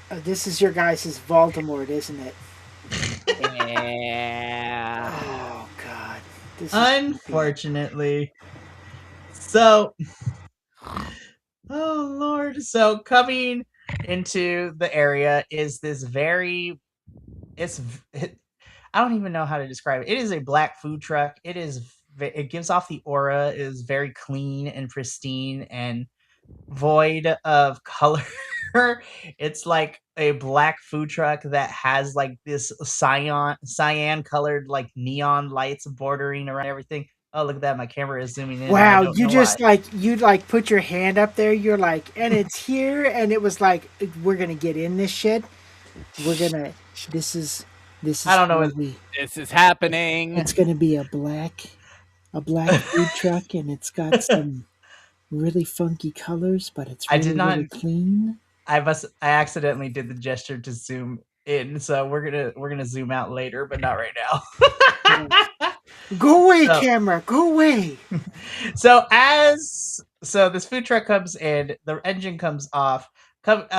This is your guys' Voldemort, isn't it? Yeah. Oh God. This is unfortunately, so oh Lord, so coming into the area is this very it's I don't even know how to describe it. It is a black food truck. It gives off the aura is very clean and pristine and void of color. It's like a black food truck that has like this cyan colored like neon lights bordering around everything. Oh, look at that. My camera is zooming in and I wow. don't You know why. just like you like put your hand up there. You're like, and it's here, and it was like, we're gonna get in this shit. We're gonna. This is I don't know. how we. This is happening. It's gonna be a black food truck, and it's got some really funky colors, but it's I did really not really clean. I accidentally did the gesture to zoom in, so we're gonna zoom out later, but not right now. Go away, So camera. Go away. so this food truck comes in, the engine comes off.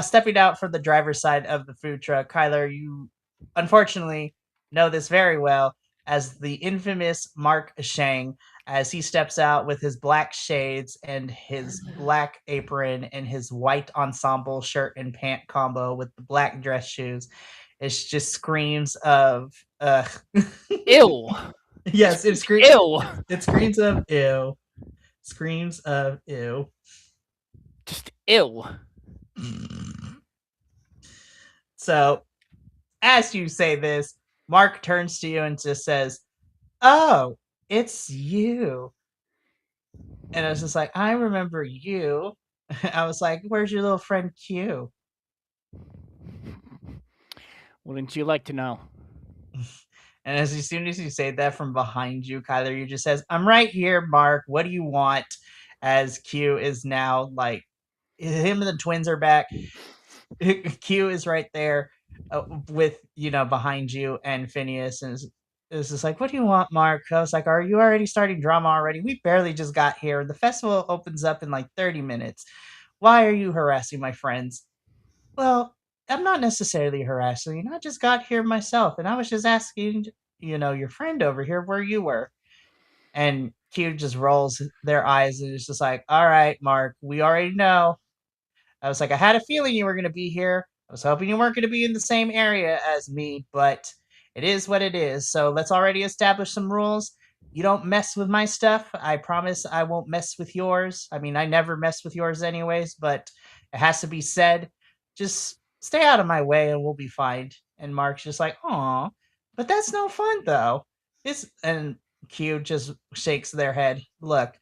Stepping out from the driver's side of the food truck, Kyler, you unfortunately know this very well as the infamous Mark Shang, as he steps out with his black shades and his black apron and his white ensemble shirt and pant combo with the black dress shoes. It just screams of Ew. yes, Ew. it screams of ew. Screams of ew. Just ew. So, as you say this, Mark turns to you and just says, "Oh, it's you." And I was just like, "I remember you." I was like, "Where's your little friend Q?" Wouldn't you like to know? And as soon as you say that from behind you, Kyler, you just says, "I'm right here, Mark. What do you want?" As Q is now like, him and the twins are back. Q is right there with behind you and Phineas, and is just like, "What do you want, Mark?" I was like, "Are you already starting drama already? We barely just got here. The festival opens up in like 30 minutes. Why are you harassing my friends?" "Well, I'm not necessarily harassing. I just got here myself, and I was just asking, your friend over here where you were." And Q just rolls their eyes and is just like, "All right, Mark, we already know." I was like, "I had a feeling you were going to be here. I was hoping you weren't going to be in the same area as me, but it is what it is. So let's already establish some rules. You don't mess with my stuff. I promise I won't mess with yours. I mean, I never mess with yours anyways, but it has to be said. Just stay out of my way and we'll be fine." And Mark's just like, "Aw, but that's no fun though." And Q just shakes their head. "Look,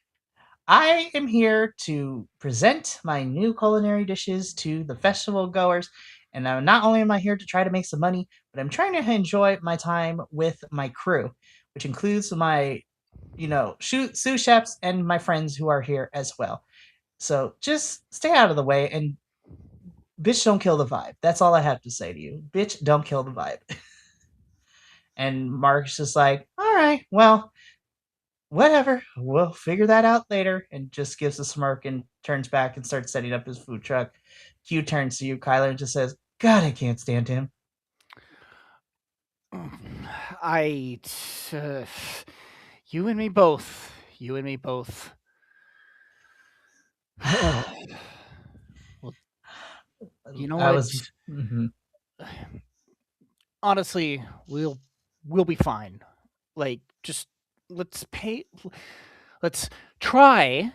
I am here to present my new culinary dishes to the festival goers. And not only am I here to try to make some money, but I'm trying to enjoy my time with my crew, which includes my sous chefs and my friends who are here as well. So just stay out of the way and bitch, don't kill the vibe. That's all I have to say to you. Bitch, don't kill the vibe. And Mark's just like, all right, well, whatever. We'll figure that out later. And just gives a smirk and turns back and starts setting up his food truck. Q turns to you, Kyler, and just says, God, I can't stand him. I, uh, you and me both. You and me both. Well, you know I what? was. Mhm. Honestly, we'll be fine. Like, just let's pay. Let's try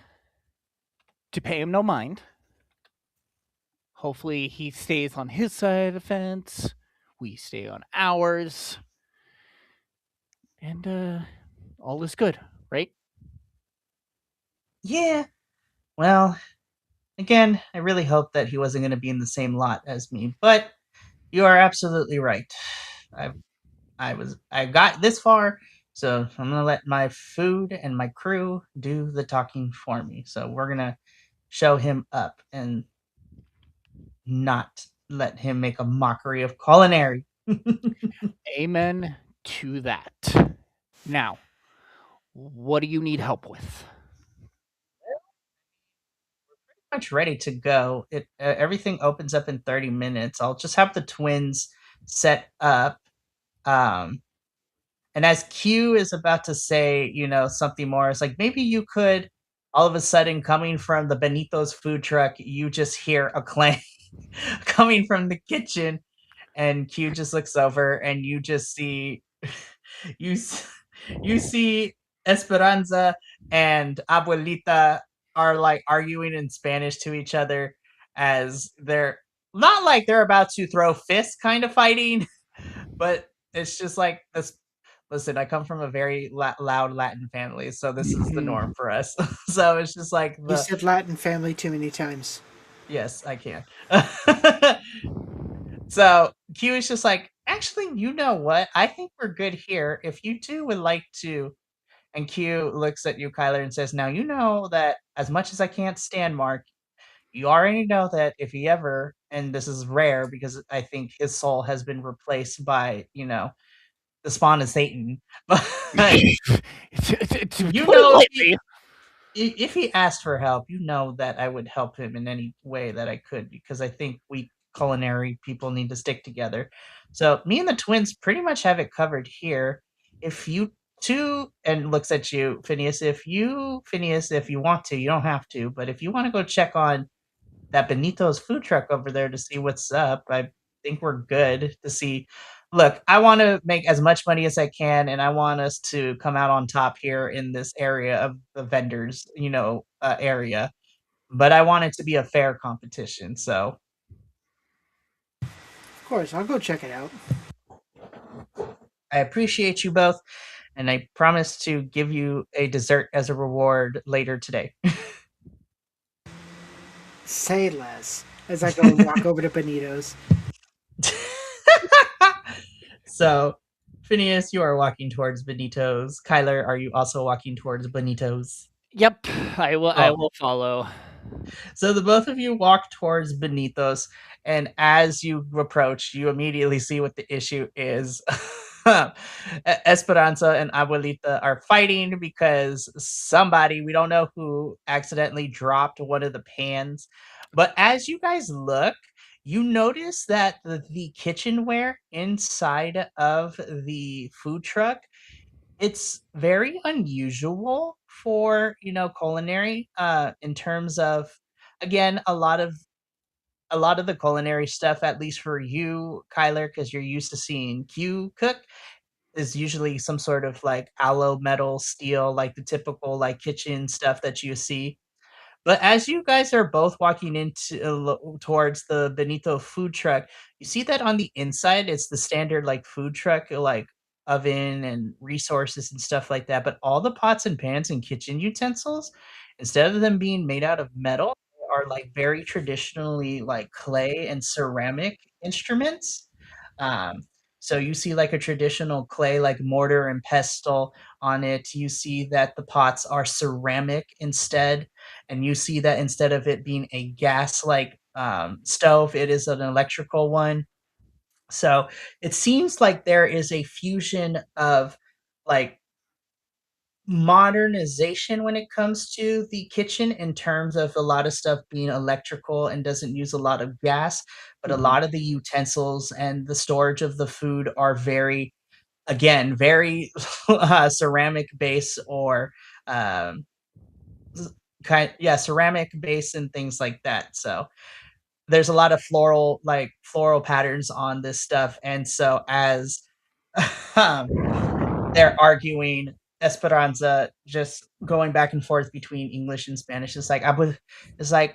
to pay him no mind. Hopefully, he stays on his side of the fence. We stay on ours, and all is good, right? Yeah. Well, again, I really hoped that he wasn't going to be in the same lot as me, but you are absolutely right. I I got this far, so I'm gonna let my food and my crew do the talking for me. So we're gonna show him up and not let him make a mockery of culinary. Amen to that. Now, what do you need help with? Much ready to go. Everything opens up in 30 minutes. I'll just have the twins set up. Um, and as Q is about to say, something more, it's like maybe you could. All of a sudden, coming from the Benito's food truck, you just hear a clang coming from the kitchen, and Q just looks over, and you just see you you see Esperanza and Abuelita are like arguing in Spanish to each other as they're not like they're about to throw fists kind of fighting, but it's just like this. Listen, I come from a very loud Latin family, so this is the norm for us. So it's just like You the said Latin family too many times. yes, I can. So Q is just like, actually, you know what? I think we're good here. If you two would like to, and Q looks at you, Kyler, and says, now you know that as much as I can't stand Mark, you already know that if he ever, and this is rare because I think his soul has been replaced by, the spawn of Satan. But To you put it know lightly, if he asked for help, you know that I would help him in any way that I could because I think we culinary people need to stick together. So me and the twins pretty much have it covered here. If you two and looks at you, Phineas, if you want to, you don't have to, but if you want to go check on that Benito's food truck over there to see what's up. I think we're good to see. Look, I want to make as much money as I can, and I want us to come out on top here in this area of the vendors, area. But I want it to be a fair competition. So Of course, I'll go check it out. I appreciate you both, and I promise to give you a dessert as a reward later today. Say less. As I go walk over to Benito's. So, Phineas, you are walking towards Benito's. Kyler, are you also walking towards Benito's? yep, I will. I Oh, will follow. so the both of you walk towards Benito's, and as you approach, you immediately see what the issue is. Esperanza and Abuelita are fighting because somebody, we don't know who, accidentally dropped one of the pans. But as you guys look, you notice that the kitchenware inside of the food truck, it's very unusual for, culinary, in terms of, again, a lot of the culinary stuff, at least for you, Kyler, because 'cause you're used to seeing Q cook, is usually some sort of, like, alloy metal, steel, like the typical, like, kitchen stuff that you see. But as you guys are both walking into towards the Benito food truck, you see that on the inside, it's the standard like food truck, like oven and resources and stuff like that. But all the pots and pans and kitchen utensils, instead of them being made out of metal, are like very traditionally like clay and ceramic instruments. Um, So you see like a traditional clay, like mortar and pestle on it. You see that the pots are ceramic instead, and you see that instead of it being a gas like stove, it is an electrical one. So it seems like there is a fusion of like modernization when it comes to the kitchen in terms of a lot of stuff being electrical and doesn't use a lot of gas, but a Mhm. lot of the utensils and the storage of the food are very, again, very ceramic base or um, yeah, ceramic base and things like that. So there's a lot of floral patterns on this stuff, and so as um, they're arguing, Esperanza just going back and forth between English and Spanish. It's like,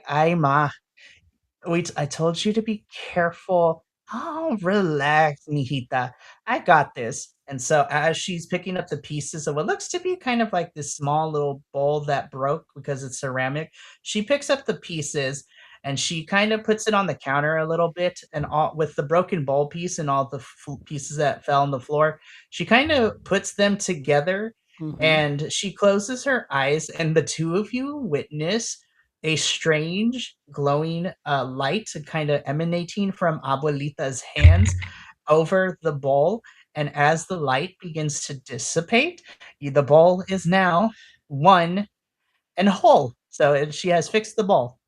ay ma, I told you to be careful. Oh, relax, mijita. I got this. And so as she's picking up the pieces of what looks to be kind of like this small little bowl that broke because it's ceramic, she picks up the pieces and she kind of puts it on the counter a little bit, and all with the broken bowl piece and all the pieces that fell on the floor, she kind of puts them together Mhm. and she closes her eyes, and the two of you witness a strange glowing light kind of emanating from Abuelita's hands over the bowl. And as the light begins to dissipate, the bowl is now one and whole. So she has fixed the bowl.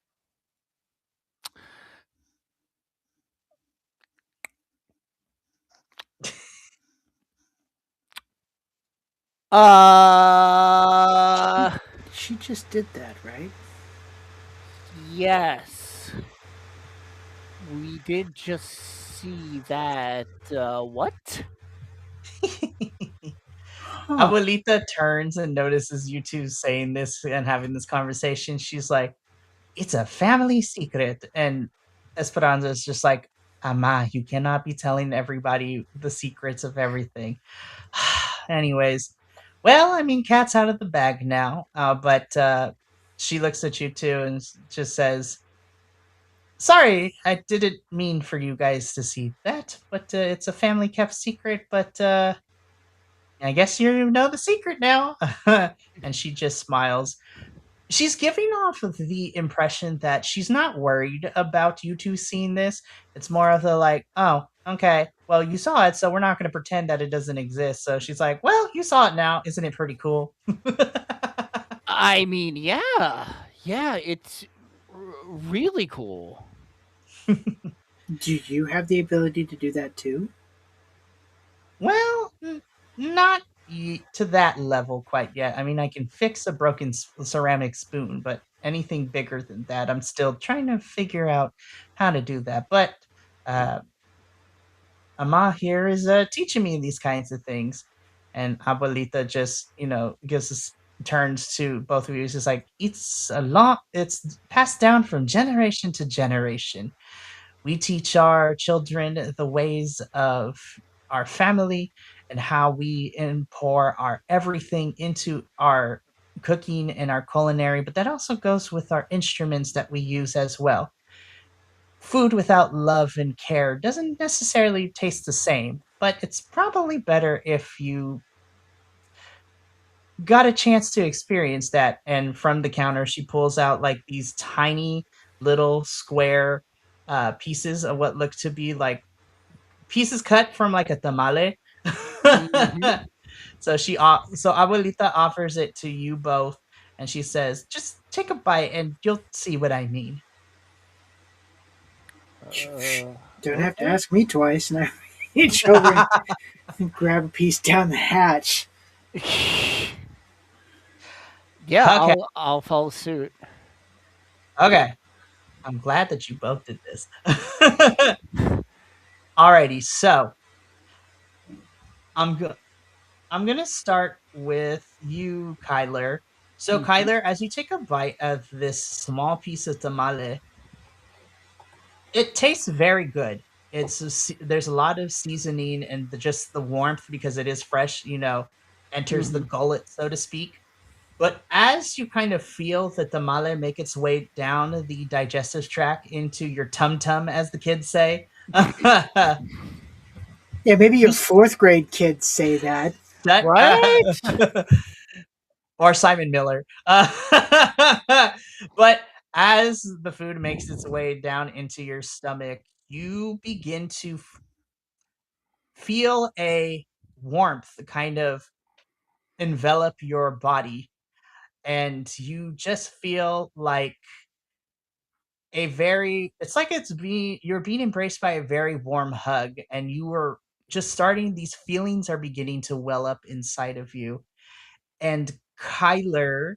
Uh, She just did that, right? yes. We did just see that. What? Huh. Abuelita turns and notices you two saying this and having this conversation. She's like, it's a family secret. And Esperanza is just like, Ama, you cannot be telling everybody the secrets of everything. Anyways, well, I mean, cat's out of the bag now. But she looks at you two and just says, sorry, I didn't mean for you guys to see that, but it's a family kept secret. But I guess you know the secret now. And she just smiles. She's giving off of the impression that she's not worried about you two seeing this. It's more of the like, oh, okay, well, you saw it, so we're not going to pretend that it doesn't exist. So she's like, well, you saw it now. Isn't it pretty cool? I mean, yeah. Yeah, it's really cool. Do you have the ability to do that too? Well, not to that level quite yet. I mean, I can fix a broken ceramic spoon, but anything bigger than that, I'm still trying to figure out how to do that. But uh, Ama here is teaching me these kinds of things. And Abuelita just, gives us turns to both of you. It's just like, it's passed down from generation to generation. We teach our children the ways of our family and how we pour our everything into our cooking and our culinary, but that also goes with our instruments that we use as well. Food without love and care doesn't necessarily taste the same, but it's probably better if you got a chance to experience that. And from the counter, she pulls out like these tiny little square pieces of what look to be like pieces cut from like a tamale. Mhm. So Abuelita offers it to you both, and she says, "Just take a bite, and you'll see what I mean." Don't have to Okay. ask me twice. And I reach over and grab a piece down the hatch. Yeah, Okay, I'll follow suit. okay. I'm glad that you both did this. Alrighty, so I'm go- I'm gonna start with you, Kyler. So, Mhm. Kyler, as you take a bite of this small piece of tamale, it tastes very good. There's a lot of seasoning and just the warmth because it is fresh, enters the Hmm. gullet, so to speak. But as you kind of feel the tamale make its way down the digestive tract into your tum tum, as the kids say, Yeah, maybe your Just fourth grade kids say that. that, Right? or Simon Miller. But as the food makes its way down into your stomach, you begin to feel a warmth kind of envelop your body, and you just feel like a very it's like you're being embraced by a very warm hug, and you are just starting these feelings are beginning to well up inside of you. And Kyler,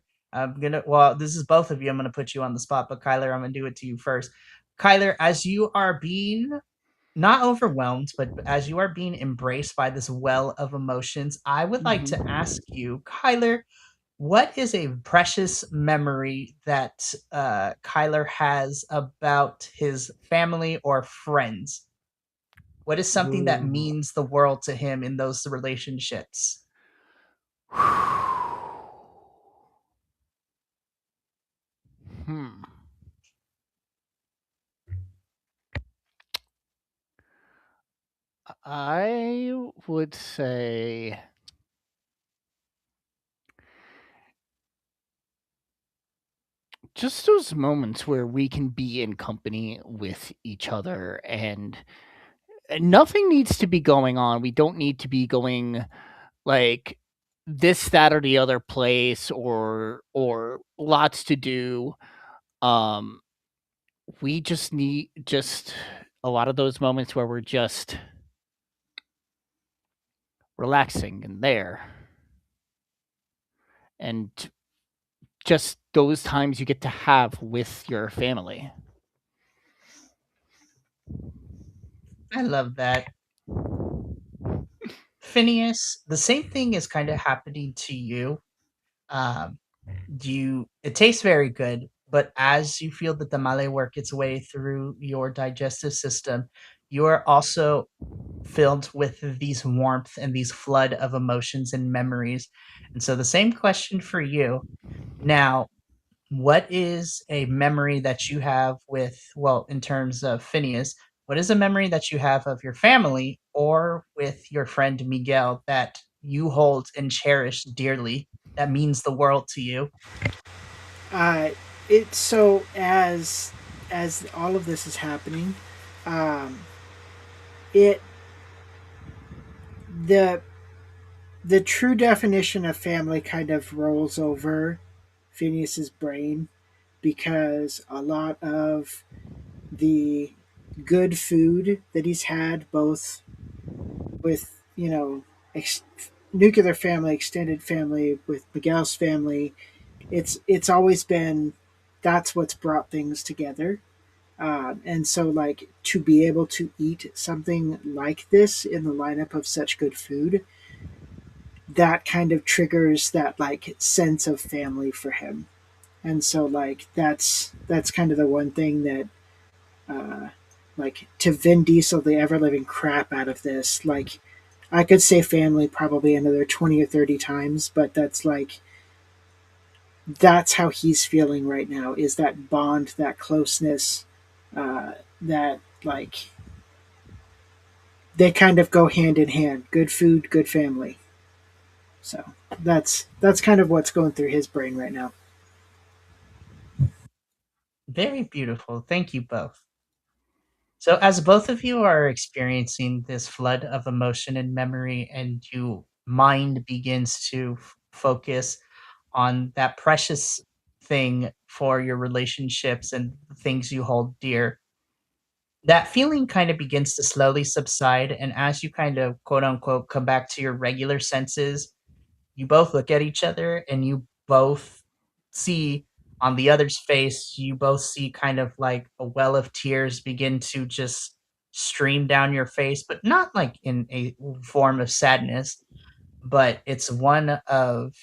this is both of you. I'm gonna put you on the spot, but Kyler, I'm gonna do it to you first. Kyler, as you are being not overwhelmed, but as you are being embraced by this well of emotions, I would like to Mhm. ask you, Kyler, what is a precious memory that Kyler has about his family or friends? What is something that Ooh. means the world to him in those relationships? Hmm. I would say just those moments where we can be in company with each other and nothing needs to be going on. We don't need to be going like this, that, or the other place or lots to do. Um, we just need just a lot of those moments where we're just relaxing and there. And just those times you get to have with your family. I love that. Phineas, the same thing is kind of happening to you. Um, it tastes very good, but as you feel the tamale work its way through your digestive system, you are also filled with these warmth and these flood of emotions and memories. And so the same question for you. Now, what is a memory that you have with, well, in terms of Phineas, what is a memory that you have of your family or with your friend Miguel that you hold and cherish dearly that means the world to you? Uh, it's so as all of this is happening, um, it the the true definition of family kind of rolls over Phineas's brain because a lot of the good food that he's had, both with nuclear family, extended family, with Miguel's family, it's always been that's what's brought things together. And so, like, to be able to eat something like this in the lineup of such good food, that kind of triggers that like sense of family for him. And so, like, that's kind of the one thing that, uh, like, to Vin Diesel, the ever living crap out of this. Like, I could say family probably another 20 or 30 times, but that's how he's feeling right now. Is that bond, that closeness, that like they kind of go hand in hand. Good food, good family. So that's kind of what's going through his brain right now. Very beautiful. Thank you both. So, as both of you are experiencing this flood of emotion and memory, and you mind begins to focus on that precious thing for your relationships and the things you hold dear, that feeling kind of begins to slowly subside. And as you kind of quote unquote come back to your regular senses, you both look at each other and you both see on the other's face, you both see kind of like a well of tears begin to just stream down your face, but not like in a form of sadness, but it's one of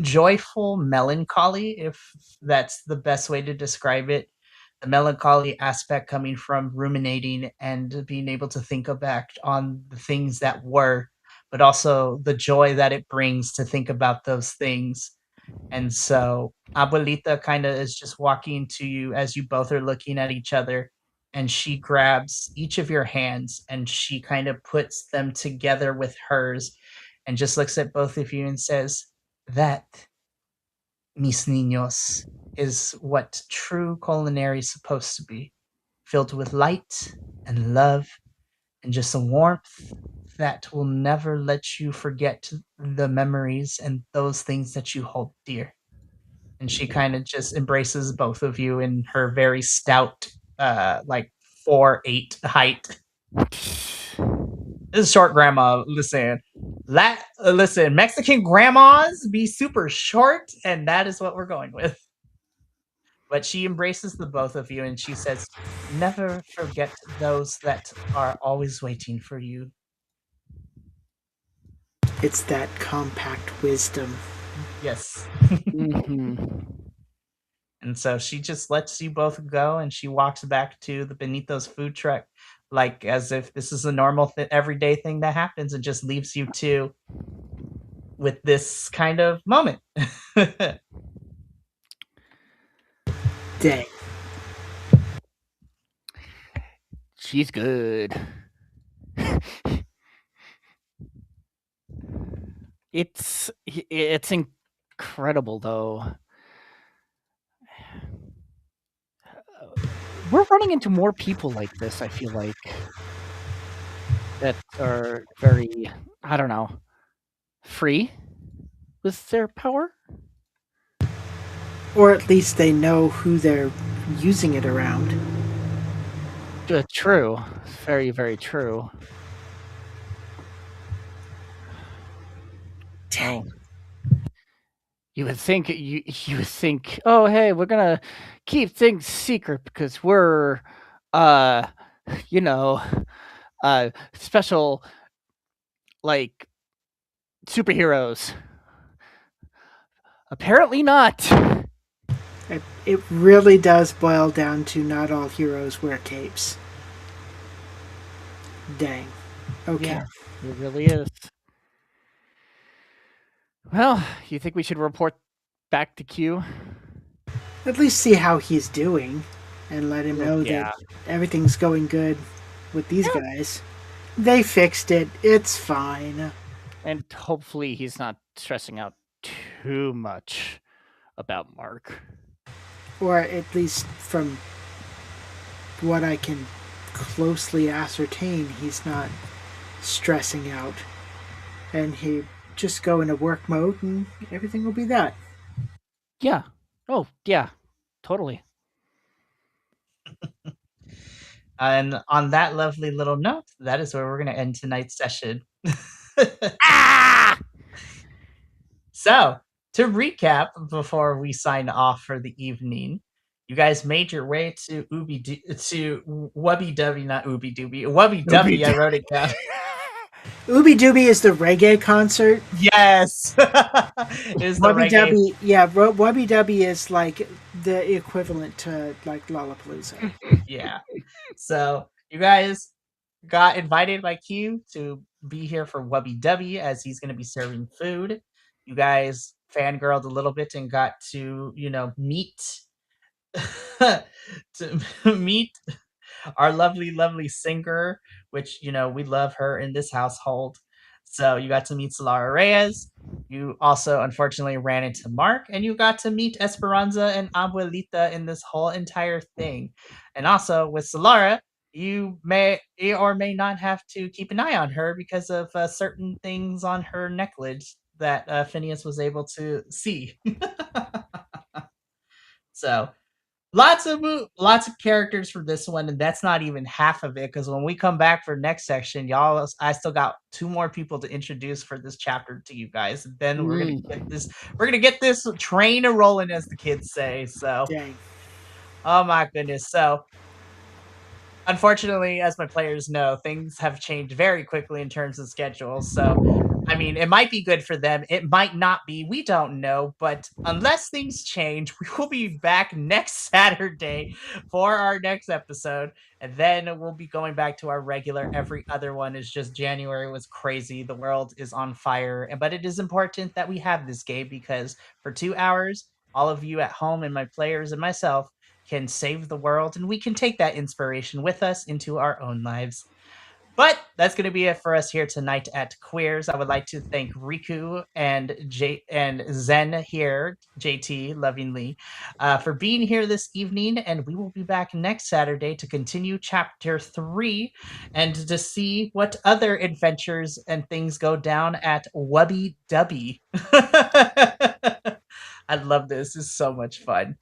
joyful melancholy, if that's the best way to describe it. The melancholy aspect coming from ruminating and being able to think back on the things that were, but also the joy that it brings to think about those things. And so Abuelita kind of is just walking to you as you both are looking at each other. and she grabs each of your hands and she kind of puts them together with hers and just looks at both of you and says, "That, mis niños, is what true culinary is supposed to be, filled with light and love and just a warmth that will never let you forget the memories and those things that you hold dear." And she kind of just embraces both of you in her very stout, like 4'8" height. This is short grandma. Listen, Mexican grandmas be super short, and that is what we're going with. But she embraces the both of you and she says, "Never forget those that are always waiting for you." It's that compact wisdom. Yes. Mhm. And so she just lets you both go and she walks back to the Benito's food truck like as if this is a normal everyday thing that happens and just leaves you two with this kind of moment. Dang. She's good. It's incredible though. We're running into more people like this, I feel like, that are very, I don't know, free with their power. Or at least they know who they're using it around. True. Very, very true. Dang. Oh, you would think, oh hey, we're gonna keep things secret because we're uh you know special, like, superheroes. Apparently not. It really does boil down to not all heroes wear capes. Dang. Okay. Yeah, it really is. Well, you think we should report back to Q? At least see how he's doing and let him know Yeah. that everything's going good with these Yeah. guys. They fixed it. It's fine. And hopefully he's not stressing out too much about Mark. Or at least from what I can closely ascertain, he's not stressing out. And he just go into work mode and everything will be that. Yeah. Oh, yeah. Totally. And on that lovely little note, that is where we're going to end tonight's session. Ah! So, to recap before we sign off for the evening, you guys made your way to Wubby Dubby, not Ooby Dooby. Wubby Dubby, I wrote it down. Ooby Dooby is the reggae concert. Yes. Is the Wubby reggae. Dubby, yeah, Wubby Dubby is like the equivalent to like Lollapalooza. Yeah. So, you guys got invited by Q to be here for Wubby Dubby as he's going to be serving food. You guys fangirled a little bit and got to, meet to meet our lovely, lovely singer, which, we love her in this household. So you got to meet Solara Reyes. You also, unfortunately, ran into Mark, and you got to meet Esperanza and Abuelita in this whole entire thing. And also with Solara, you may or may not have to keep an eye on her because of certain things on her necklace that Phineas was able to see. So lots of characters for this one, and that's not even half of it. Because when we come back for next section, y'all, I still got 2 more people to introduce for this chapter to you guys. And then we're gonna get this train a rolling, as the kids say. So, Dang. oh my goodness. So, unfortunately, as my players know, things have changed very quickly in terms of schedules. So, I mean, it might be good for them. It might not be. We don't know. But unless things change, we will be back next Saturday for our next episode. And then we'll be going back to our regular every other one. Is just January was crazy. The world is on fire. But it is important that we have this game because for 2 hours, all of you at home and my players and myself can save the world, and we can take that inspiration with us into our own lives. But that's going to be it for us here tonight at QUEERZ. I would like to thank Riku and Zen here, JT lovingly, for being here this evening. And we will be back next Saturday to continue Chapter 3 and to see what other adventures and things go down at Wubby Dubby. I love this. It's so much fun.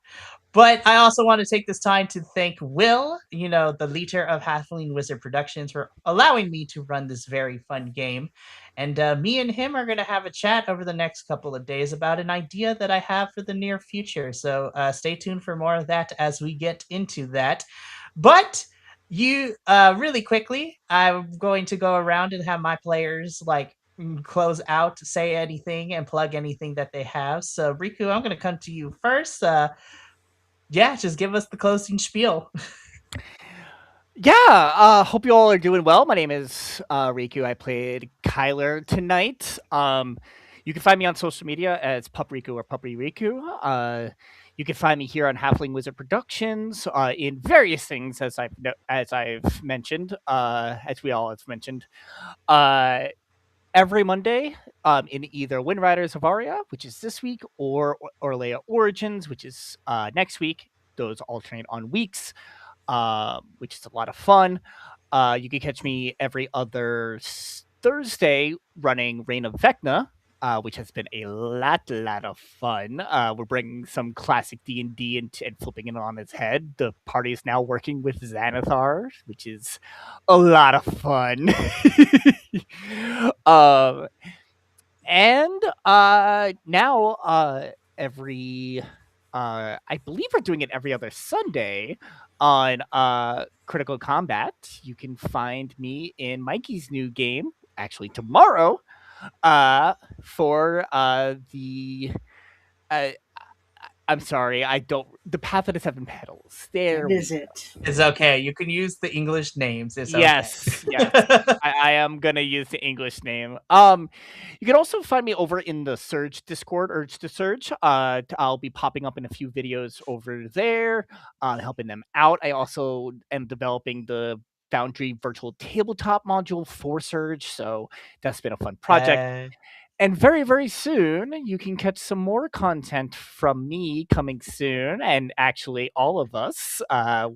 But I also want to take this time to thank Will, the leader of Halfling Wizard Productions, for allowing me to run this very fun game. And me and him are going to have a chat over the next couple of days about an idea that I have for the near future. So stay tuned for more of that as we get into that. But really quickly, I'm going to go around and have my players close out, say anything, and plug anything that they have. So Riku, I'm going to come to you first. Yeah, just give us the closing spiel. Yeah, hope you all are doing well. My name is Riku. I played Kyler tonight. You can find me on social media as Pup Riku or Puppy Riku. You can find me here on Halfling Wizard Productions in various things, as I've mentioned, as we all have mentioned. Every Monday, in either Wind Riders of Aria, which is this week, or Orlea Origins, which is next week. Those alternate on weeks, which is a lot of fun. You can catch me every other Thursday running Reign of Vecna, which has been a lot of fun. We're bringing some classic D&D and flipping it on its head. The party is now working with Xanathar, which is a lot of fun. And now every I believe we're doing it every other Sunday on Critical Combat. You can find me in Mikey's new game, actually tomorrow, for the I'm sorry, I don't. The Path of the Seven Petals. There What is it? It's okay. You can use the English names. It's yes, okay. yes. I am gonna use the English name. You can also find me over in the Surge Discord, Urge to Surge. I'll be popping up in a few videos over there, helping them out. I also am developing the Foundry virtual tabletop module for Surge, so that's been a fun project. And very, very soon, you can catch some more content from me coming soon, and actually all of us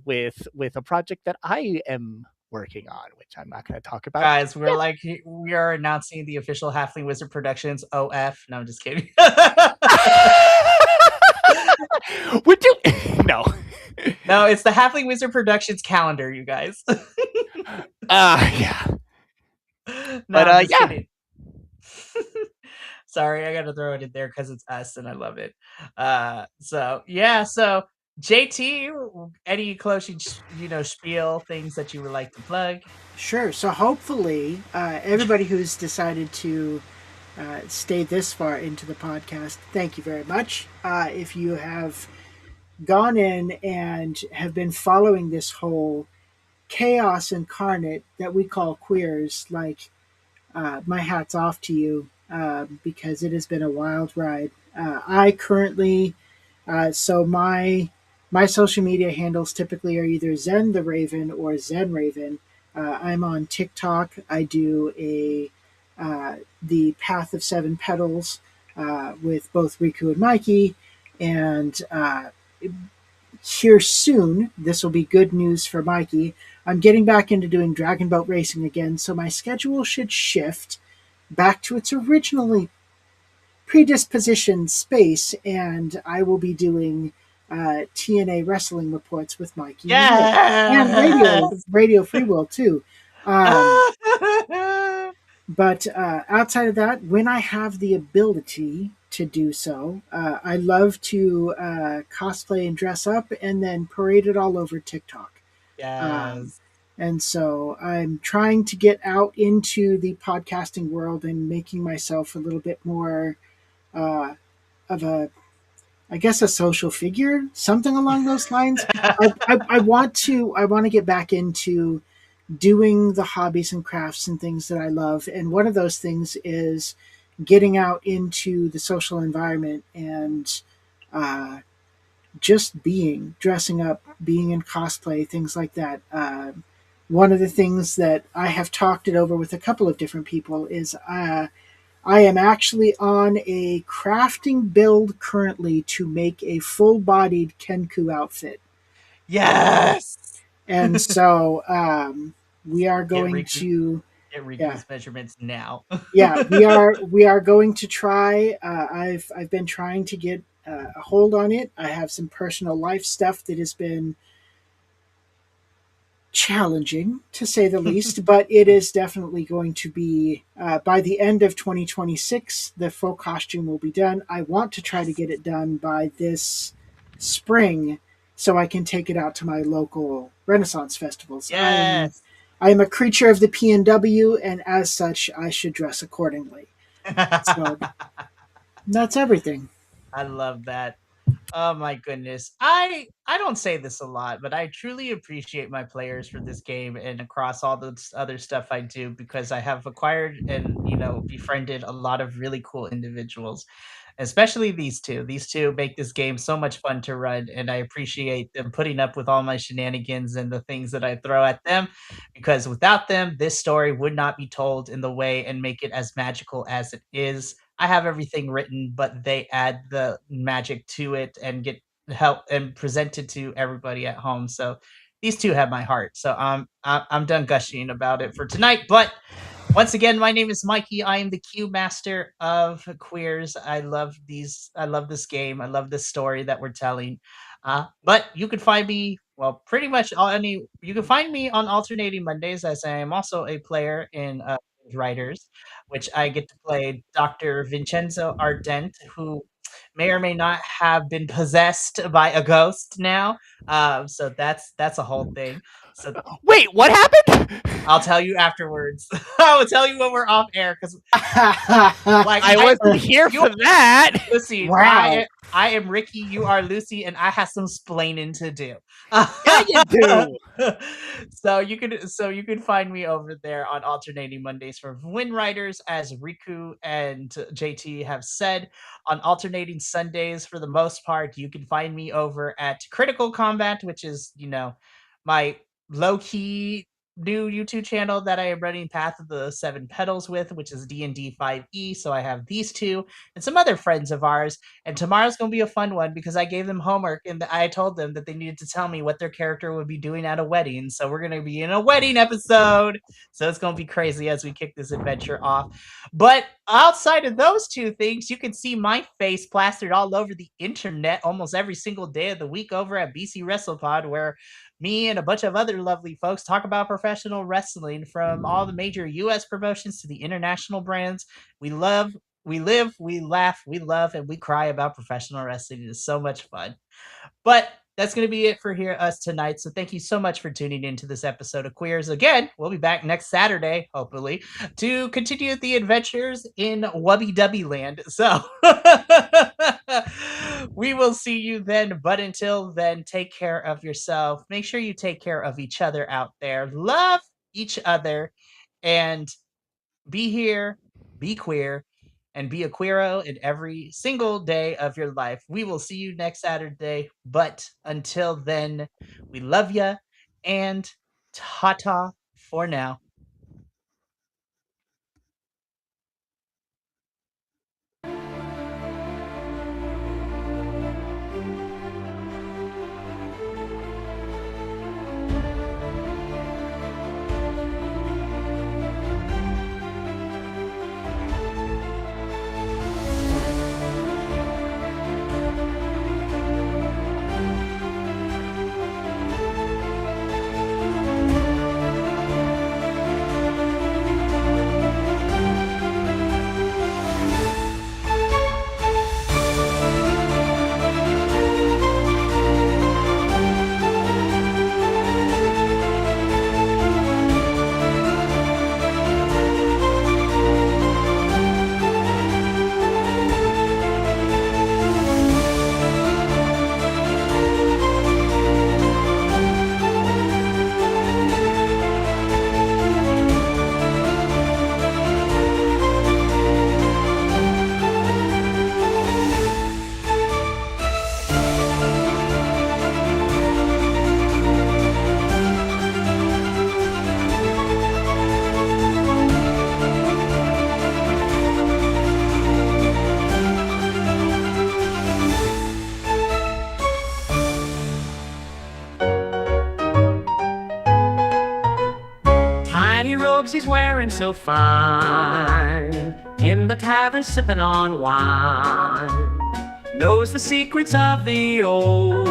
with a project that I am working on, which I'm not going to talk about. Guys, we are announcing the official Halfling Wizard Productions OF. No, I'm just kidding. Would you? No. No, it's the Halfling Wizard Productions calendar, you guys. Yeah. No, But I'm just yeah. kidding. Sorry, I gotta throw it in there because it's us and I love it. So JT, any closing spiel things that you would like to plug? Sure. So hopefully, everybody who's decided to stay this far into the podcast, thank you very much. If you have gone in and have been following this whole chaos incarnate that we call QUEERZ, my hat's off to you, because it has been a wild ride. I currently, so my social media handles typically are either Zen the Raven or Zen Raven. I'm on TikTok. I do the Path of Seven Petals with both Riku and Mikey, and here soon, this will be good news for Mikey. I'm getting back into doing Dragon Boat racing again, so my schedule should shift back to its originally predispositioned space, and I will be doing TNA wrestling reports with Mikey. And Radio Free Will, too. But outside of that, when I have the ability to do so, I love to cosplay and dress up and then parade it all over TikTok. Yes. And so I'm trying to get out into the podcasting world and making myself a little bit more of a, I guess, a social figure, something along those lines. I want to get back into doing the hobbies and crafts and things that I love. And one of those things is getting out into the social environment and just dressing up, being in cosplay, things like that. One of the things that I have talked it over with a couple of different people is I am actually on a crafting build currently to make a full bodied Kenku outfit. Yes. And so we are Get going Riku. to, Get yeah, Riku's measurements now. yeah, we are going to try. I've been trying to get a hold on it. I have some personal life stuff that has been challenging to say the least, but it is definitely going to be by the end of 2026. The full costume will be done. I want to try to get it done by this spring so I can take it out to my local Renaissance festivals. Yes. I am a creature of the PNW, and as such, I should dress accordingly. So that's everything. I love that. Oh my goodness. I don't say this a lot, but I truly appreciate my players for this game and across all the other stuff I do because I have acquired and, befriended a lot of really cool individuals, especially these two. These two make this game so much fun to run, and I appreciate them putting up with all my shenanigans and the things that I throw at them because without them, this story would not be told in the way and make it as magical as it is. I have everything written, but they add the magic to it and get help and present it to everybody at home. So these two have my heart. So I'm done gushing about it for tonight. But once again, my name is Mikey. I am the Q Master of QUEERZ. I love these. I love this game. I love this story that we're telling. But you can find me, well, pretty much you can find me on alternating Mondays as I am also a player in Writers, which I get to play Dr. Vincenzo Ardent, who may or may not have been possessed by a ghost now. So that's a whole thing. So Wait, what happened? I'll tell you afterwards. I will tell you when we're off air because like I wasn't here for that. Lucy, Wow. I am Ricky, you are Lucy, and I have some splaining to do. Yeah, you do. So you can find me over there on alternating Mondays for Wind Riders, as Riku and JT have said. On alternating Sundays, for the most part, you can find me over at Critical Combat, which is my low key new YouTube channel that I am running Path of the Seven Petals with, which is D&D 5e. So I have these two and some other friends of ours. And tomorrow's going to be a fun one because I gave them homework and I told them that they needed to tell me what their character would be doing at a wedding. So we're going to be in a wedding episode. So it's going to be crazy as we kick this adventure off. But outside of those two things, you can see my face plastered all over the internet almost every single day of the week over at BC WrestlePod, where me and a bunch of other lovely folks talk about professional wrestling from all the major US promotions to the international brands. We live, we laugh, we love, and we cry about professional wrestling. It is so much fun. But that's going to be it for us tonight. So thank you so much for tuning into this episode of QUEERZ. Again, we'll be back next Saturday, hopefully, to continue the adventures in Wubby Dubby Land. So we will see you then. But until then, take care of yourself. Make sure you take care of each other out there. Love each other and be here, be queer, and be a queero in every single day of your life. We will see you next Saturday. But until then, we love ya and ta-ta for now. clothes he's wearing so fine, in the tavern sipping on wine, knows the secrets of the old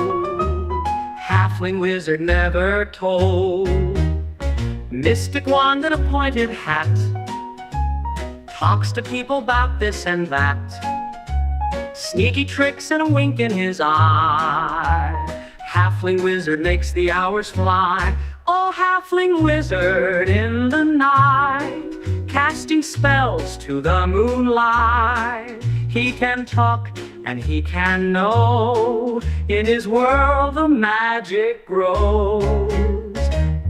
halfling wizard never told. Mystic wand and a pointed hat, talks to people about this and that, sneaky tricks and a wink in his eye. Halfling wizard makes the hours fly. Oh, halfling wizard in the night, casting spells to the moonlight. He can talk and he can know, in his world the magic grows.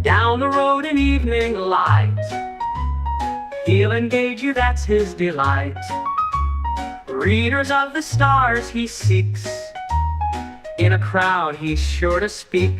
Down the road in evening light, he'll engage you, that's his delight. Readers of the stars he seeks, in a crowd he's sure to speak.